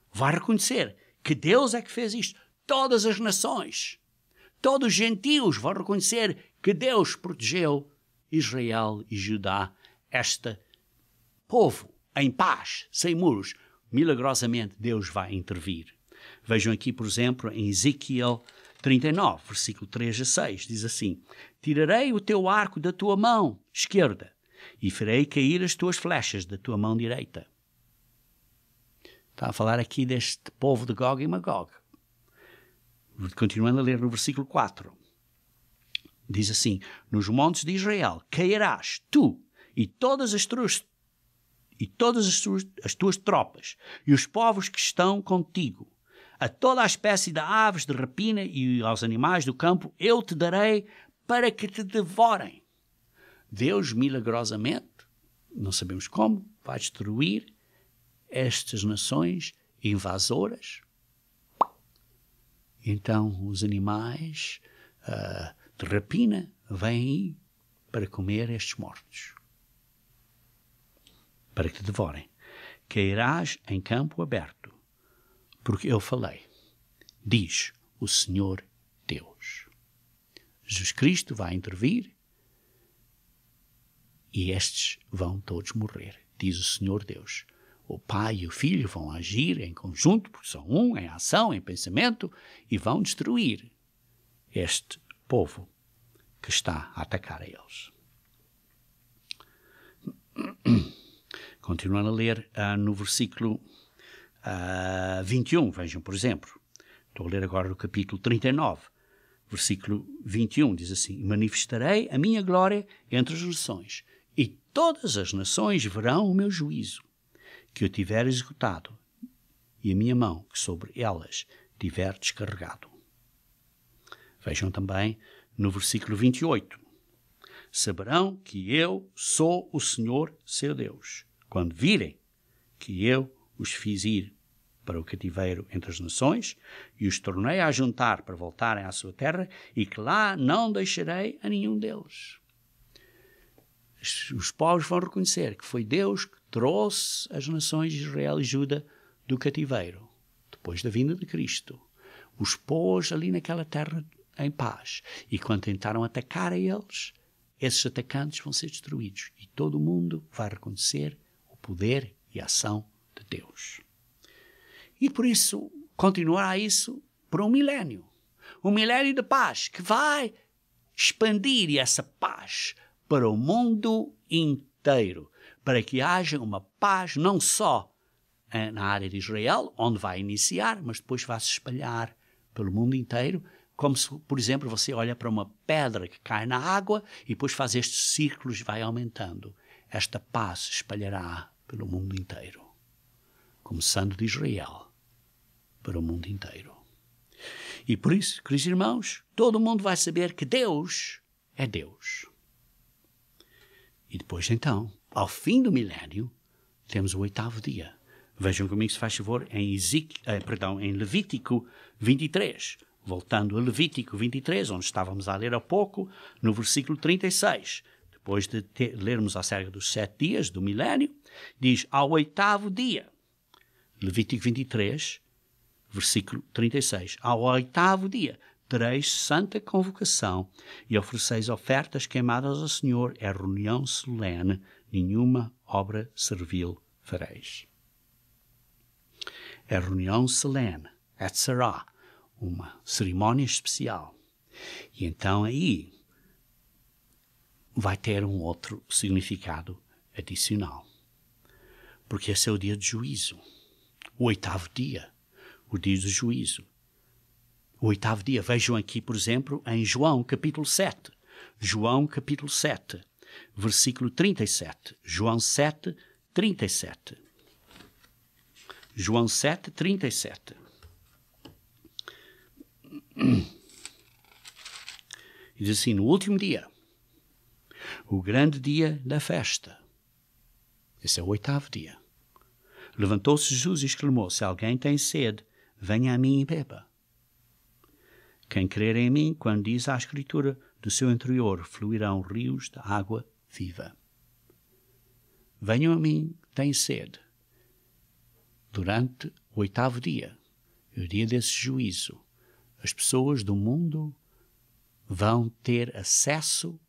vai reconhecer que Deus é que fez isto. Todas as nações, todos os gentios vão reconhecer que Deus protegeu Israel e Judá, este povo em paz, sem muros. Milagrosamente Deus vai intervir. Vejam aqui, por exemplo, em Ezequiel 39, versículo 3 a 6, diz assim: tirarei o teu arco da tua mão esquerda e farei cair as tuas flechas da tua mão direita. Está a falar aqui deste povo de Gog e Magog. Continuando a ler no versículo 4. Diz assim: nos montes de Israel cairás tu e todas as tuas tropas e os povos que estão contigo. A toda a espécie de aves de rapina e aos animais do campo eu te darei para que te devorem. Deus, milagrosamente, não sabemos como, vai destruir estas nações invasoras. Então os animais de rapina vêm aí para comer estes mortos, para que te devorem. Cairás em campo aberto, porque eu falei, diz o Senhor Deus. Jesus Cristo vai intervir e estes vão todos morrer, diz o Senhor Deus. O Pai e o Filho vão agir em conjunto, porque são um, em ação, em pensamento, e vão destruir este povo que está a atacar a eles. Continuando a ler no versículo 21, vejam, por exemplo. Estou a ler agora no capítulo 39, versículo 21, diz assim: manifestarei a minha glória entre as nações, e todas as nações verão o meu juízo, que eu tiver executado, e a minha mão que sobre elas tiver descarregado. Vejam também no versículo 28. Saberão que eu sou o Senhor seu Deus, quando virem que eu os fiz ir para o cativeiro entre as nações e os tornei a juntar para voltarem à sua terra, e que lá não deixarei a nenhum deles. Os povos vão reconhecer que foi Deus que trouxe as nações de Israel e Judá do cativeiro, depois da vinda de Cristo. Os pôs ali naquela terra em paz. E quando tentaram atacar a eles, esses atacantes vão ser destruídos. E todo o mundo vai reconhecer o poder e a ação de Deus. E por isso, continuará isso por um milénio. Um milénio de paz que vai expandir essa paz para o mundo inteiro, para que haja uma paz não só na área de Israel, onde vai iniciar, mas depois vai se espalhar pelo mundo inteiro, como se, por exemplo, você olha para uma pedra que cai na água e depois faz estes círculos e vai aumentando. Esta paz se espalhará pelo mundo inteiro, começando de Israel para o mundo inteiro. E por isso, queridos irmãos, todo mundo vai saber que Deus é Deus. E depois, então, ao fim do milénio, temos o 8º dia. Vejam comigo, se faz favor, em Levítico 23. Voltando a Levítico 23, onde estávamos a ler há pouco, no versículo 36. Depois de lermos acerca dos 7 dias do milénio, diz: ao 8º dia. Levítico 23, versículo 36. Ao 8º dia tereis santa convocação e ofereceis ofertas queimadas ao Senhor. É reunião solene, nenhuma obra servil fareis. É reunião solene, etzerá, uma cerimónia especial. E então aí vai ter um outro significado adicional. Porque esse é o dia de juízo. O 8º dia, o dia do juízo. O 8º dia, vejam aqui, por exemplo, em João capítulo 7. João capítulo 7, versículo 37. João 7, 37. João 7, 37. Diz assim: no último dia, o grande dia da festa. Esse é o 8º dia. Levantou-se Jesus e exclamou: se alguém tem sede, venha a mim e beba. Quem crer em mim, quando diz a Escritura, do seu interior fluirão rios de água viva. venham a mim, têm sede. Durante o 8º dia, o dia desse juízo, as pessoas do mundo vão ter acesso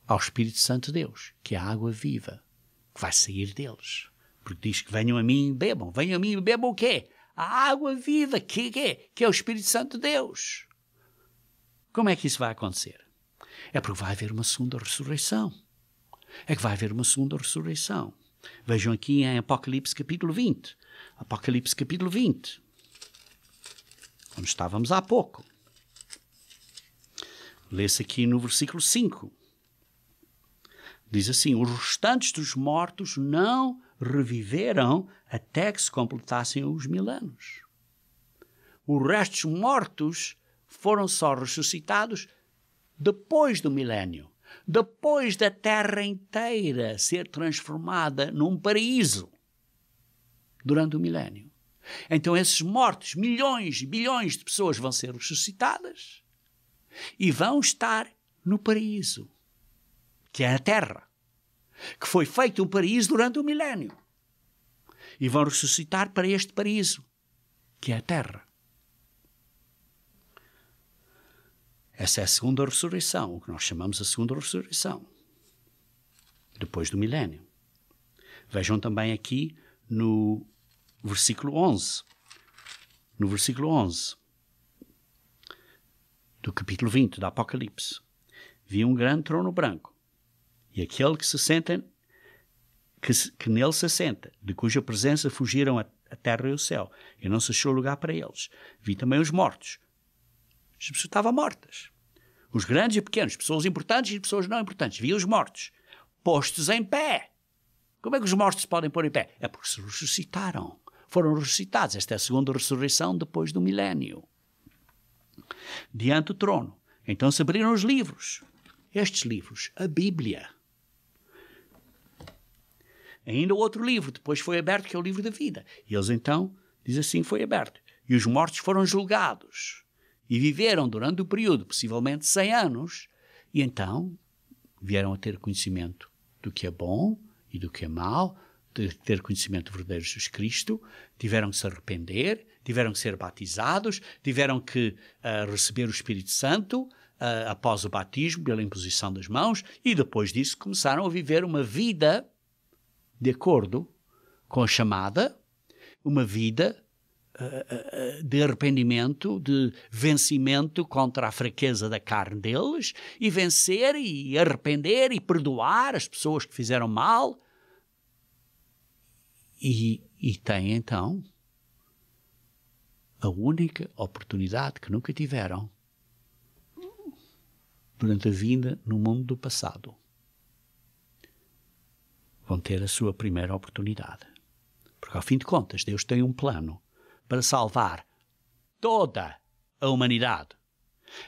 ao Espírito Santo de Deus, que é a água viva, que vai sair deles. Porque diz que venham a mim e bebam. Venham a mim e bebam o quê? A água viva, que é o Espírito Santo de Deus. Como é que isso vai acontecer? É porque vai haver uma segunda ressurreição. É que vai haver uma segunda ressurreição. Vejam aqui em Apocalipse capítulo 20. Apocalipse capítulo 20. Onde estávamos há pouco. Lê-se aqui no versículo 5. Diz assim: os restantes dos mortos não reviveram até que se completassem os 1000 anos. Os restos mortos foram só ressuscitados depois do milénio, depois da terra inteira ser transformada num paraíso durante o milénio. Então esses mortos, milhões e bilhões de pessoas vão ser ressuscitadas e vão estar no paraíso, que é a terra, que foi feito um paraíso durante o milénio. E vão ressuscitar para este paraíso, que é a terra. Essa é a segunda ressurreição, o que nós chamamos a segunda ressurreição, depois do milénio. Vejam também aqui no versículo 11. No versículo 11 do capítulo 20 do Apocalipse. Vi um grande trono branco, e aquele que se senta, que nele se assenta, de cuja presença fugiram a terra e o céu, e não se achou lugar para eles. Vi também os mortos. As pessoas estavam mortas. Os grandes e pequenos, pessoas importantes e pessoas não importantes. Vi os mortos, postos em pé. Como é que os mortos se podem pôr em pé? É porque se ressuscitaram. Foram ressuscitados. Esta é a segunda ressurreição depois do milénio. Diante do trono. Então se abriram os livros. Estes livros, a Bíblia. Ainda outro livro depois foi aberto, que é o livro da vida. E eles então, diz assim, foi aberto. E os mortos foram julgados. E viveram durante o período, possivelmente 100 anos. E então vieram a ter conhecimento do que é bom e do que é mau, de ter conhecimento do verdadeiro Jesus Cristo, tiveram que se arrepender, tiveram que ser batizados, tiveram que receber o Espírito Santo após o batismo, pela imposição das mãos, e depois disso começaram a viver uma vida de acordo com a chamada, uma vida de arrependimento, de vencimento contra a fraqueza da carne deles, e vencer e arrepender e perdoar as pessoas que fizeram mal. E tem então a única oportunidade que nunca tiveram durante a vida no mundo do passado. Vão ter a sua primeira oportunidade. Porque, ao fim de contas, Deus tem um plano para salvar toda a humanidade.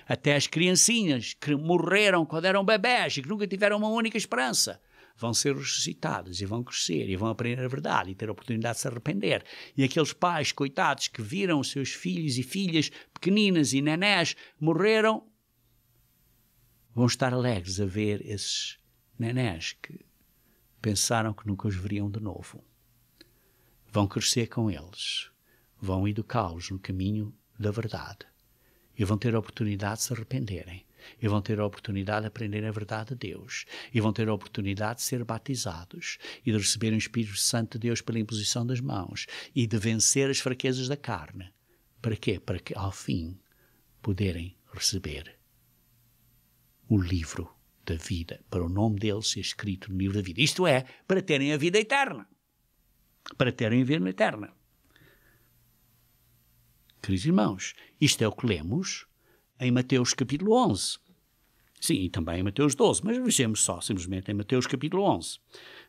Até as criancinhas que morreram quando eram bebés e que nunca tiveram uma única esperança vão ser ressuscitadas e vão crescer e vão aprender a verdade e ter a oportunidade de se arrepender. E aqueles pais, coitados, que viram os seus filhos e filhas pequeninas e nenés morreram, vão estar alegres a ver esses nenés que pensaram que nunca os veriam de novo. Vão crescer com eles, vão educá-los no caminho da verdade e vão ter a oportunidade de se arrependerem. E vão ter a oportunidade de aprender a verdade de Deus. E vão ter a oportunidade de ser batizados. E de receber o Espírito Santo de Deus pela imposição das mãos. E de vencer as fraquezas da carne. Para quê? Para que, ao fim, poderem receber o livro da vida. Para o nome deles ser escrito no livro da vida. Isto é, para terem a vida eterna. Para terem a vida eterna. Queridos irmãos, isto é o que lemos em Mateus capítulo 11. Sim, e também em Mateus 12, mas vejamos só, simplesmente, em Mateus capítulo 11.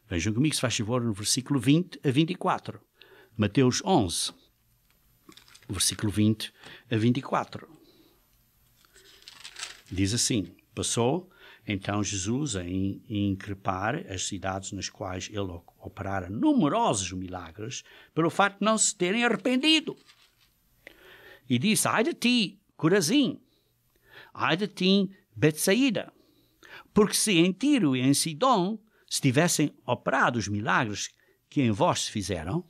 Vejam comigo, se faz favor, no versículo 20 a 24. Mateus 11, versículo 20 a 24. Diz assim: passou então Jesus a increpar as cidades nas quais ele operara numerosos milagres pelo facto de não se terem arrependido. E disse: ai de ti, Corazim! Ai de ti, Betsaída! Porque se em Tiro e em Sidom se tivessem operado os milagres que em vós se fizeram,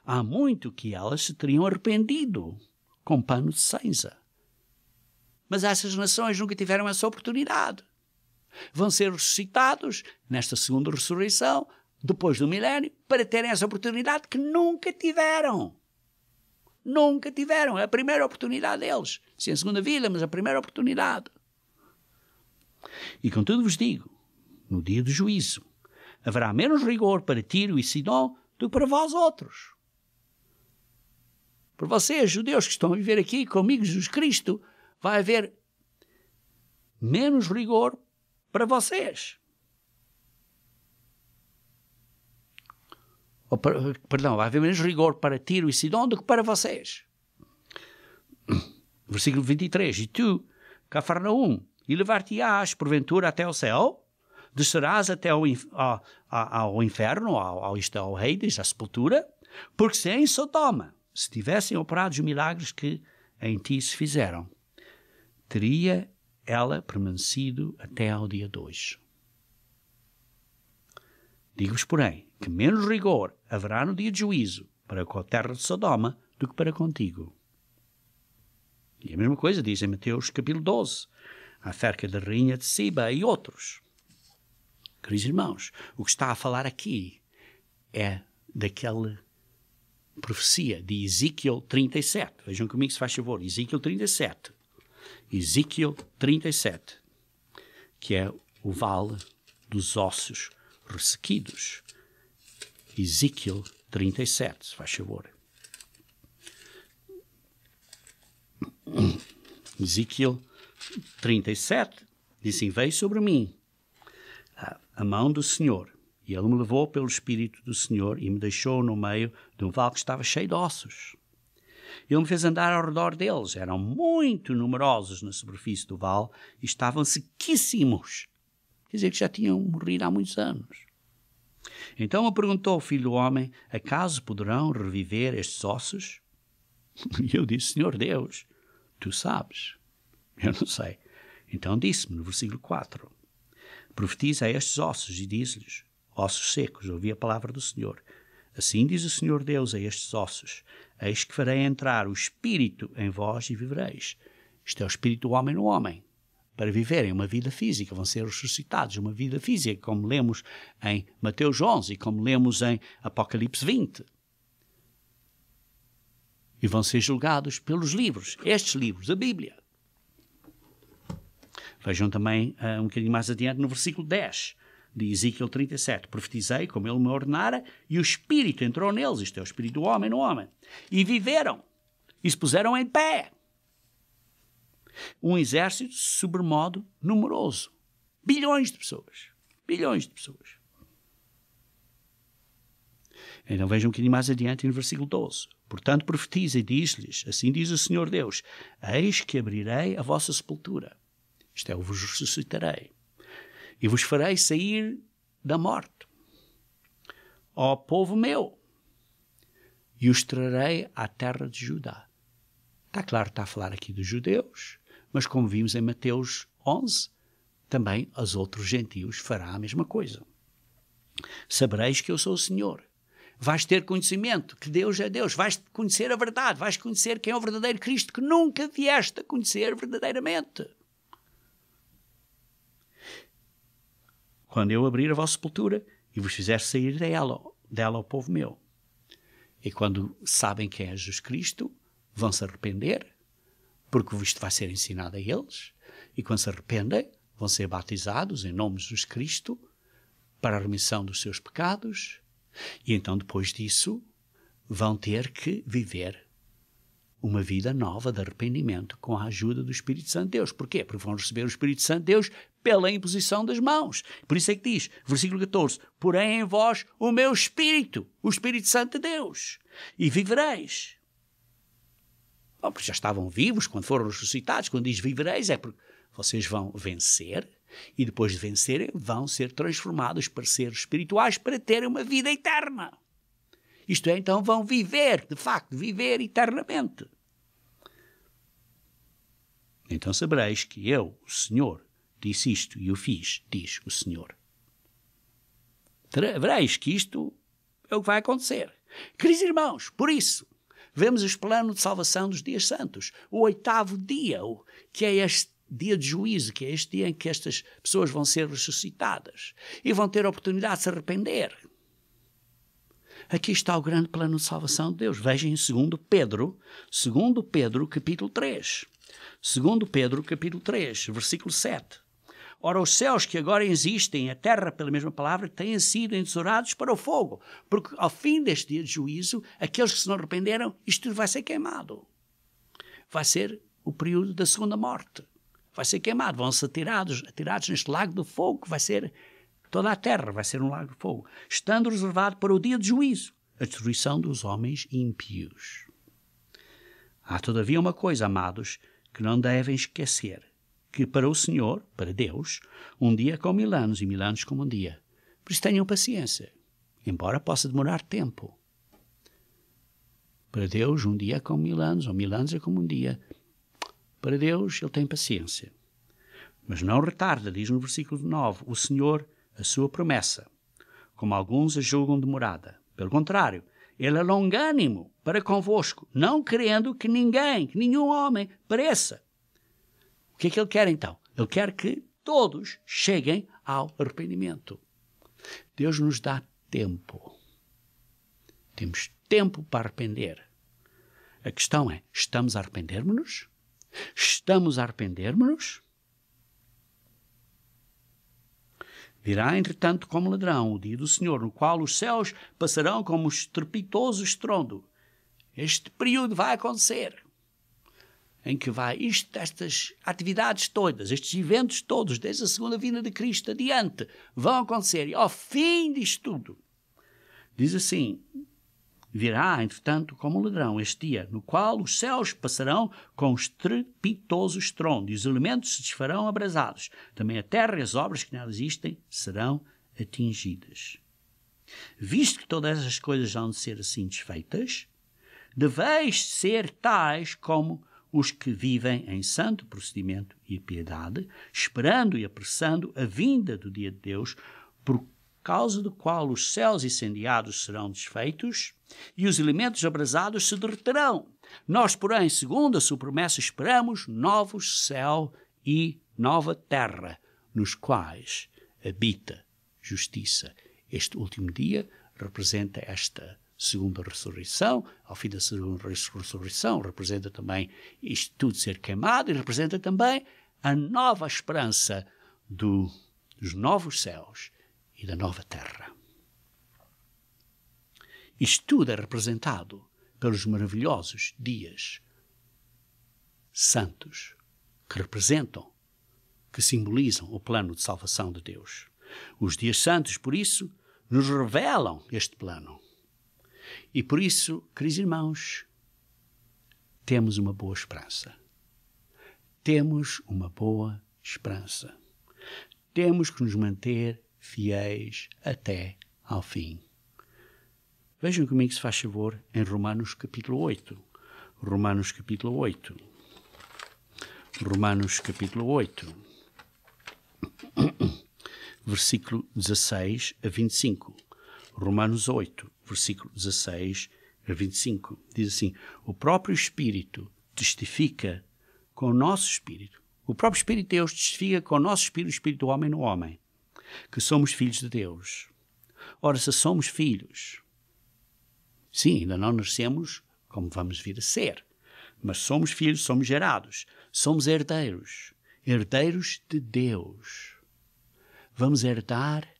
há muito que elas se teriam arrependido com pano de cinza. Mas essas nações nunca tiveram essa oportunidade. Vão ser ressuscitados nesta segunda ressurreição, depois do milénio, para terem essa oportunidade que nunca tiveram. Nunca tiveram. É a primeira oportunidade deles. Sim, a segunda vida, mas a primeira oportunidade. E contudo vos digo, no dia do juízo, haverá menos rigor para Tiro e Sidom do que para vós outros. Por vocês, judeus que estão a viver aqui comigo, Jesus Cristo, vai haver menos rigor para vocês. Vai haver menos rigor para Tiro e Sidom do que para vocês. Versículo 23. E tu, Cafarnaum, elevar-te-ás porventura até ao céu? Descerás até ao inferno, ao Hades, à sepultura? Porque se em Sodoma se tivessem operado os milagres que em ti se fizeram, teria ela permanecido até ao dia 2. Digo-vos, porém, que menos rigor haverá no dia de juízo para com a terra de Sodoma do que para contigo. E a mesma coisa diz em Mateus capítulo 12, acerca da rainha de Siba e outros. Queridos irmãos, o que está a falar aqui é daquela profecia de Ezequiel 37. Vejam comigo se faz favor. Ezequiel 37. Ezequiel 37, que é o vale dos ossos ressequidos. Ezequiel 37, se faz favor. Ezequiel 37 diz assim: veio sobre mim a mão do Senhor, e ele me levou pelo Espírito do Senhor e me deixou no meio de um vale que estava cheio de ossos. Ele me fez andar ao redor deles. Eram muito numerosos na superfície do vale e estavam sequíssimos. Quer dizer que já tinham morrido há muitos anos. Então me perguntou o filho do homem: acaso poderão reviver estes ossos? E eu disse: Senhor Deus, tu sabes. Eu não sei. Então disse-me no versículo 4: profetiza a estes ossos e diz-lhes: ossos secos, ouvi a palavra do Senhor. Assim diz o Senhor Deus a estes ossos: eis que farei entrar o Espírito em vós e vivereis. Isto é o Espírito do homem no homem. Para viverem uma vida física, vão ser ressuscitados uma vida física, como lemos em Mateus 11 e como lemos em Apocalipse 20. E vão ser julgados pelos livros, estes livros, a Bíblia. Vejam também um bocadinho mais adiante no versículo 10 de Ezequiel 37. Profetizei como ele me ordenara e o Espírito entrou neles, isto é o Espírito do homem no homem, e viveram e se puseram em pé. Um exército sobremodo numeroso. Bilhões de pessoas. Bilhões de pessoas. Então vejam um bocadinho mais adiante no versículo 12. Portanto profetiza e diz-lhes: assim diz o Senhor Deus: eis que abrirei a vossa sepultura. Isto é, eu vos ressuscitarei. E vos farei sair da morte, ó povo meu, e os trarei à terra de Judá. Está claro, está a falar aqui dos judeus, mas como vimos em Mateus 11, também aos outros gentios fará a mesma coisa. Sabereis que eu sou o Senhor. Vais ter conhecimento que Deus é Deus. Vais conhecer a verdade. Vais conhecer quem é o verdadeiro Cristo, que nunca vieste a conhecer verdadeiramente. Quando eu abrir a vossa sepultura e vos fizer sair dela, ó povo meu. E quando sabem quem é Jesus Cristo, vão se arrepender, porque isto vai ser ensinado a eles, e quando se arrependem, vão ser batizados em nome de Jesus Cristo para a remissão dos seus pecados, e então depois disso vão ter que viver uma vida nova de arrependimento com a ajuda do Espírito Santo de Deus. Porquê? Porque vão receber o Espírito Santo de Deus pela imposição das mãos. Por isso é que diz, versículo 14, porém em vós o meu Espírito, o Espírito Santo de Deus, e vivereis. Bom, porque já estavam vivos quando foram ressuscitados. Quando diz vivereis é porque vocês vão vencer e depois de vencerem vão ser transformados para seres espirituais para terem uma vida eterna. Isto é, então vão viver, de facto, viver eternamente. Então sabereis que eu, o Senhor, disse isto e o fiz, diz o Senhor. Vereis que isto é o que vai acontecer. Queridos irmãos, por isso, vemos este plano de salvação dos dias santos. O 8º dia, que é este dia de juízo, que é este dia em que estas pessoas vão ser ressuscitadas e vão ter a oportunidade de se arrepender. Aqui está o grande plano de salvação de Deus. Vejam em 2 Pedro, capítulo 3. 2 Pedro, capítulo 3, versículo 7. Ora, os céus que agora existem, a terra, pela mesma palavra, têm sido entesourados para o fogo, porque ao fim deste dia de juízo, aqueles que se não arrependeram, isto tudo vai ser queimado. Vai ser o período da segunda morte. Vai ser queimado, vão ser atirados neste lago de fogo, vai ser toda a terra, vai ser um lago de fogo, estando reservado para o dia de juízo, a destruição dos homens ímpios. Há todavia uma coisa, amados, que não devem esquecer, que para o Senhor, para Deus, um dia é como 1000 anos e 1000 anos como um dia. Por isso tenham paciência, embora possa demorar tempo. Para Deus, um dia é como 1000 anos, ou 1000 anos é como um dia. Para Deus, Ele tem paciência. Mas não retarda, diz no versículo 9, o Senhor a sua promessa, como alguns a julgam demorada. Pelo contrário, Ele é longânimo para convosco, não querendo que nenhum homem pereça. O que é que Ele quer então? Ele quer que todos cheguem ao arrependimento. Deus nos dá tempo. Temos tempo para arrepender. A questão é, estamos a arrepender-nos? Estamos a arrepender-nos? Virá, entretanto, como ladrão o dia do Senhor, no qual os céus passarão como um estrepitoso estrondo. Este período vai acontecer, em que estas atividades todas, estes eventos todos, desde a segunda vinda de Cristo adiante, vão acontecer. E ao fim disto tudo, diz assim, virá, entretanto, como um ladrão este dia, no qual os céus passarão com um estrepitoso estrondo e os elementos se desfarão abrasados. Também a terra e as obras que nela existem serão atingidas. Visto que todas essas coisas vão ser assim desfeitas, deveis ser tais como os que vivem em santo procedimento e piedade, esperando e apressando a vinda do dia de Deus, por causa do qual os céus incendiados serão desfeitos e os elementos abrasados se derreterão. Nós, porém, segundo a sua promessa, esperamos novos céu e nova terra, nos quais habita justiça. Este último dia representa esta segunda ressurreição. Ao fim da segunda ressurreição representa também isto tudo ser queimado e representa também a nova esperança dos novos céus e da nova terra. Isto tudo é representado pelos maravilhosos dias santos que representam, que simbolizam o plano de salvação de Deus. Os dias santos, por isso, nos revelam este plano. E por isso, queridos irmãos, temos uma boa esperança. Temos uma boa esperança. Temos que nos manter fiéis até ao fim. Vejam comigo, se faz favor, em Romanos capítulo 8. Romanos capítulo 8. Romanos capítulo 8. Versículo 16 a 25. Romanos 8, versículo 16 a 25. Diz assim, o próprio Espírito testifica com o nosso Espírito. O próprio Espírito de Deus testifica com o nosso Espírito, o Espírito do homem no homem, que somos filhos de Deus. Ora, se somos filhos, sim, ainda não nascemos como vamos vir a ser, mas somos filhos, somos gerados, somos herdeiros, herdeiros de Deus. Vamos herdar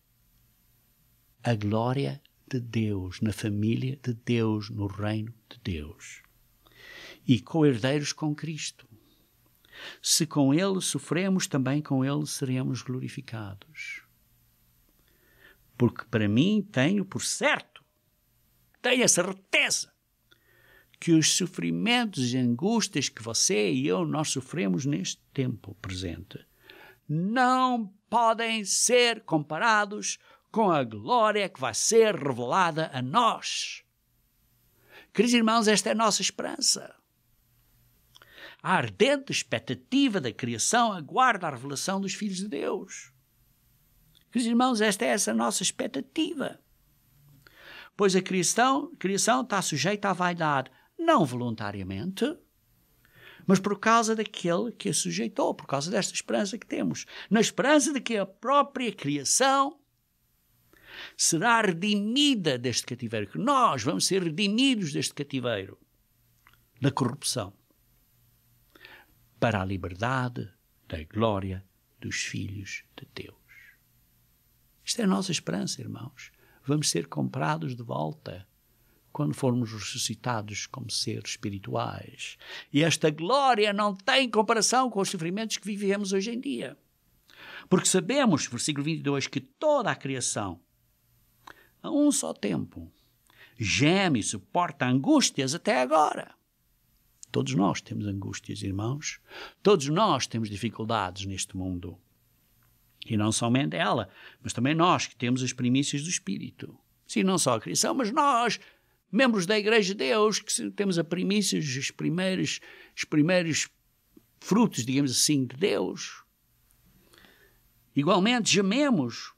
a glória de Deus, na família de Deus, no reino de Deus. E co-herdeiros com Cristo. Se com Ele sofremos, também com Ele seremos glorificados. Porque para mim tenho por certo, tenho a certeza, que os sofrimentos e angústias que você e eu, nós sofremos neste tempo presente, não podem ser comparados com a glória que vai ser revelada a nós. Queridos irmãos, esta é a nossa esperança. A ardente expectativa da criação aguarda a revelação dos filhos de Deus. Queridos irmãos, esta é essa nossa expectativa. Pois a criação está sujeita à vaidade, não voluntariamente, mas por causa daquele que a sujeitou, por causa desta esperança que temos. Na esperança de que a própria criação será redimida deste cativeiro, que nós vamos ser redimidos deste cativeiro, da corrupção, para a liberdade da glória dos filhos de Deus. Isto é a nossa esperança, irmãos. Vamos ser comprados de volta quando formos ressuscitados como seres espirituais. E esta glória não tem comparação com os sofrimentos que vivemos hoje em dia. Porque sabemos, versículo 22, que toda a criação, a um só tempo, geme e suporta angústias até agora. Todos nós temos angústias, irmãos. Todos nós temos dificuldades neste mundo. E não somente ela, mas também nós que temos as primícias do Espírito. Sim, não só a criação, mas nós, membros da Igreja de Deus, que temos as primícias, os primeiros frutos, digamos assim, de Deus. Igualmente, gememos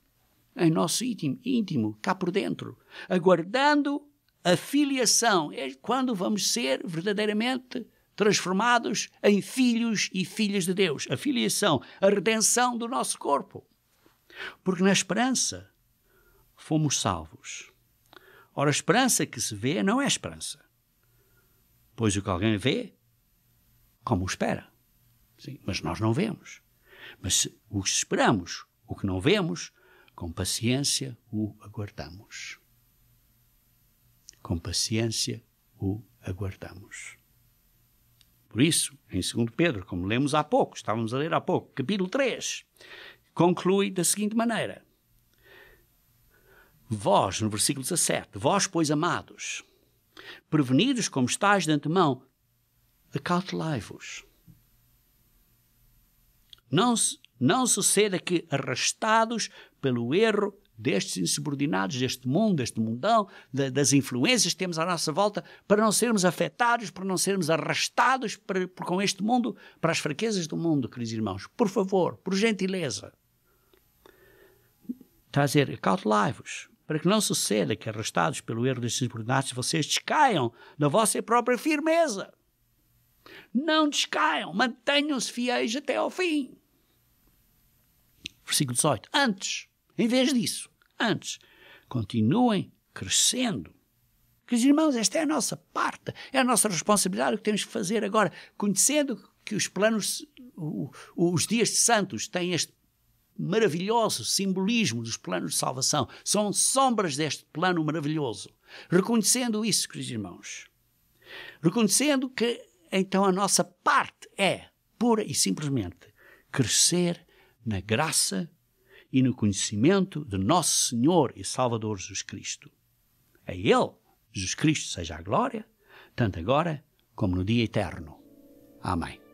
em nosso íntimo, cá por dentro, aguardando a filiação. É quando vamos ser verdadeiramente transformados em filhos e filhas de Deus. A filiação, a redenção do nosso corpo. Porque na esperança fomos salvos. Ora, a esperança que se vê não é esperança. Pois o que alguém vê, como o espera. Sim, mas nós não vemos. Mas o que esperamos, o que não vemos, com paciência o aguardamos. Com paciência o aguardamos. Por isso, em 2 Pedro, como lemos há pouco, estávamos a ler há pouco, capítulo 3, conclui da seguinte maneira. Vós, no versículo 17, vós, pois, amados, prevenidos como estáis de antemão, acautelai-vos. Não suceda que, arrastados pelo erro destes insubordinados, deste mundo, deste mundão, das influências que temos à nossa volta, para não sermos afetados, para não sermos arrastados com este mundo, para as fraquezas do mundo, queridos irmãos. Por favor, por gentileza. Está a dizer, acautelai-vos, para que não suceda que, arrastados pelo erro destes insubordinados, vocês descaiam da vossa própria firmeza. Não descaiam, mantenham-se fiéis até ao fim. Versículo 18. Antes, em vez disso, continuem crescendo. Queridos irmãos, esta é a nossa parte, é a nossa responsabilidade, o que temos que fazer agora, conhecendo que os planos, os dias de santos têm este maravilhoso simbolismo dos planos de salvação, são sombras deste plano maravilhoso. Reconhecendo isso, queridos irmãos, reconhecendo que então a nossa parte é, pura e simplesmente, crescer na graça e no conhecimento de nosso Senhor e Salvador Jesus Cristo. A Ele, Jesus Cristo, seja a glória, tanto agora como no dia eterno. Amém.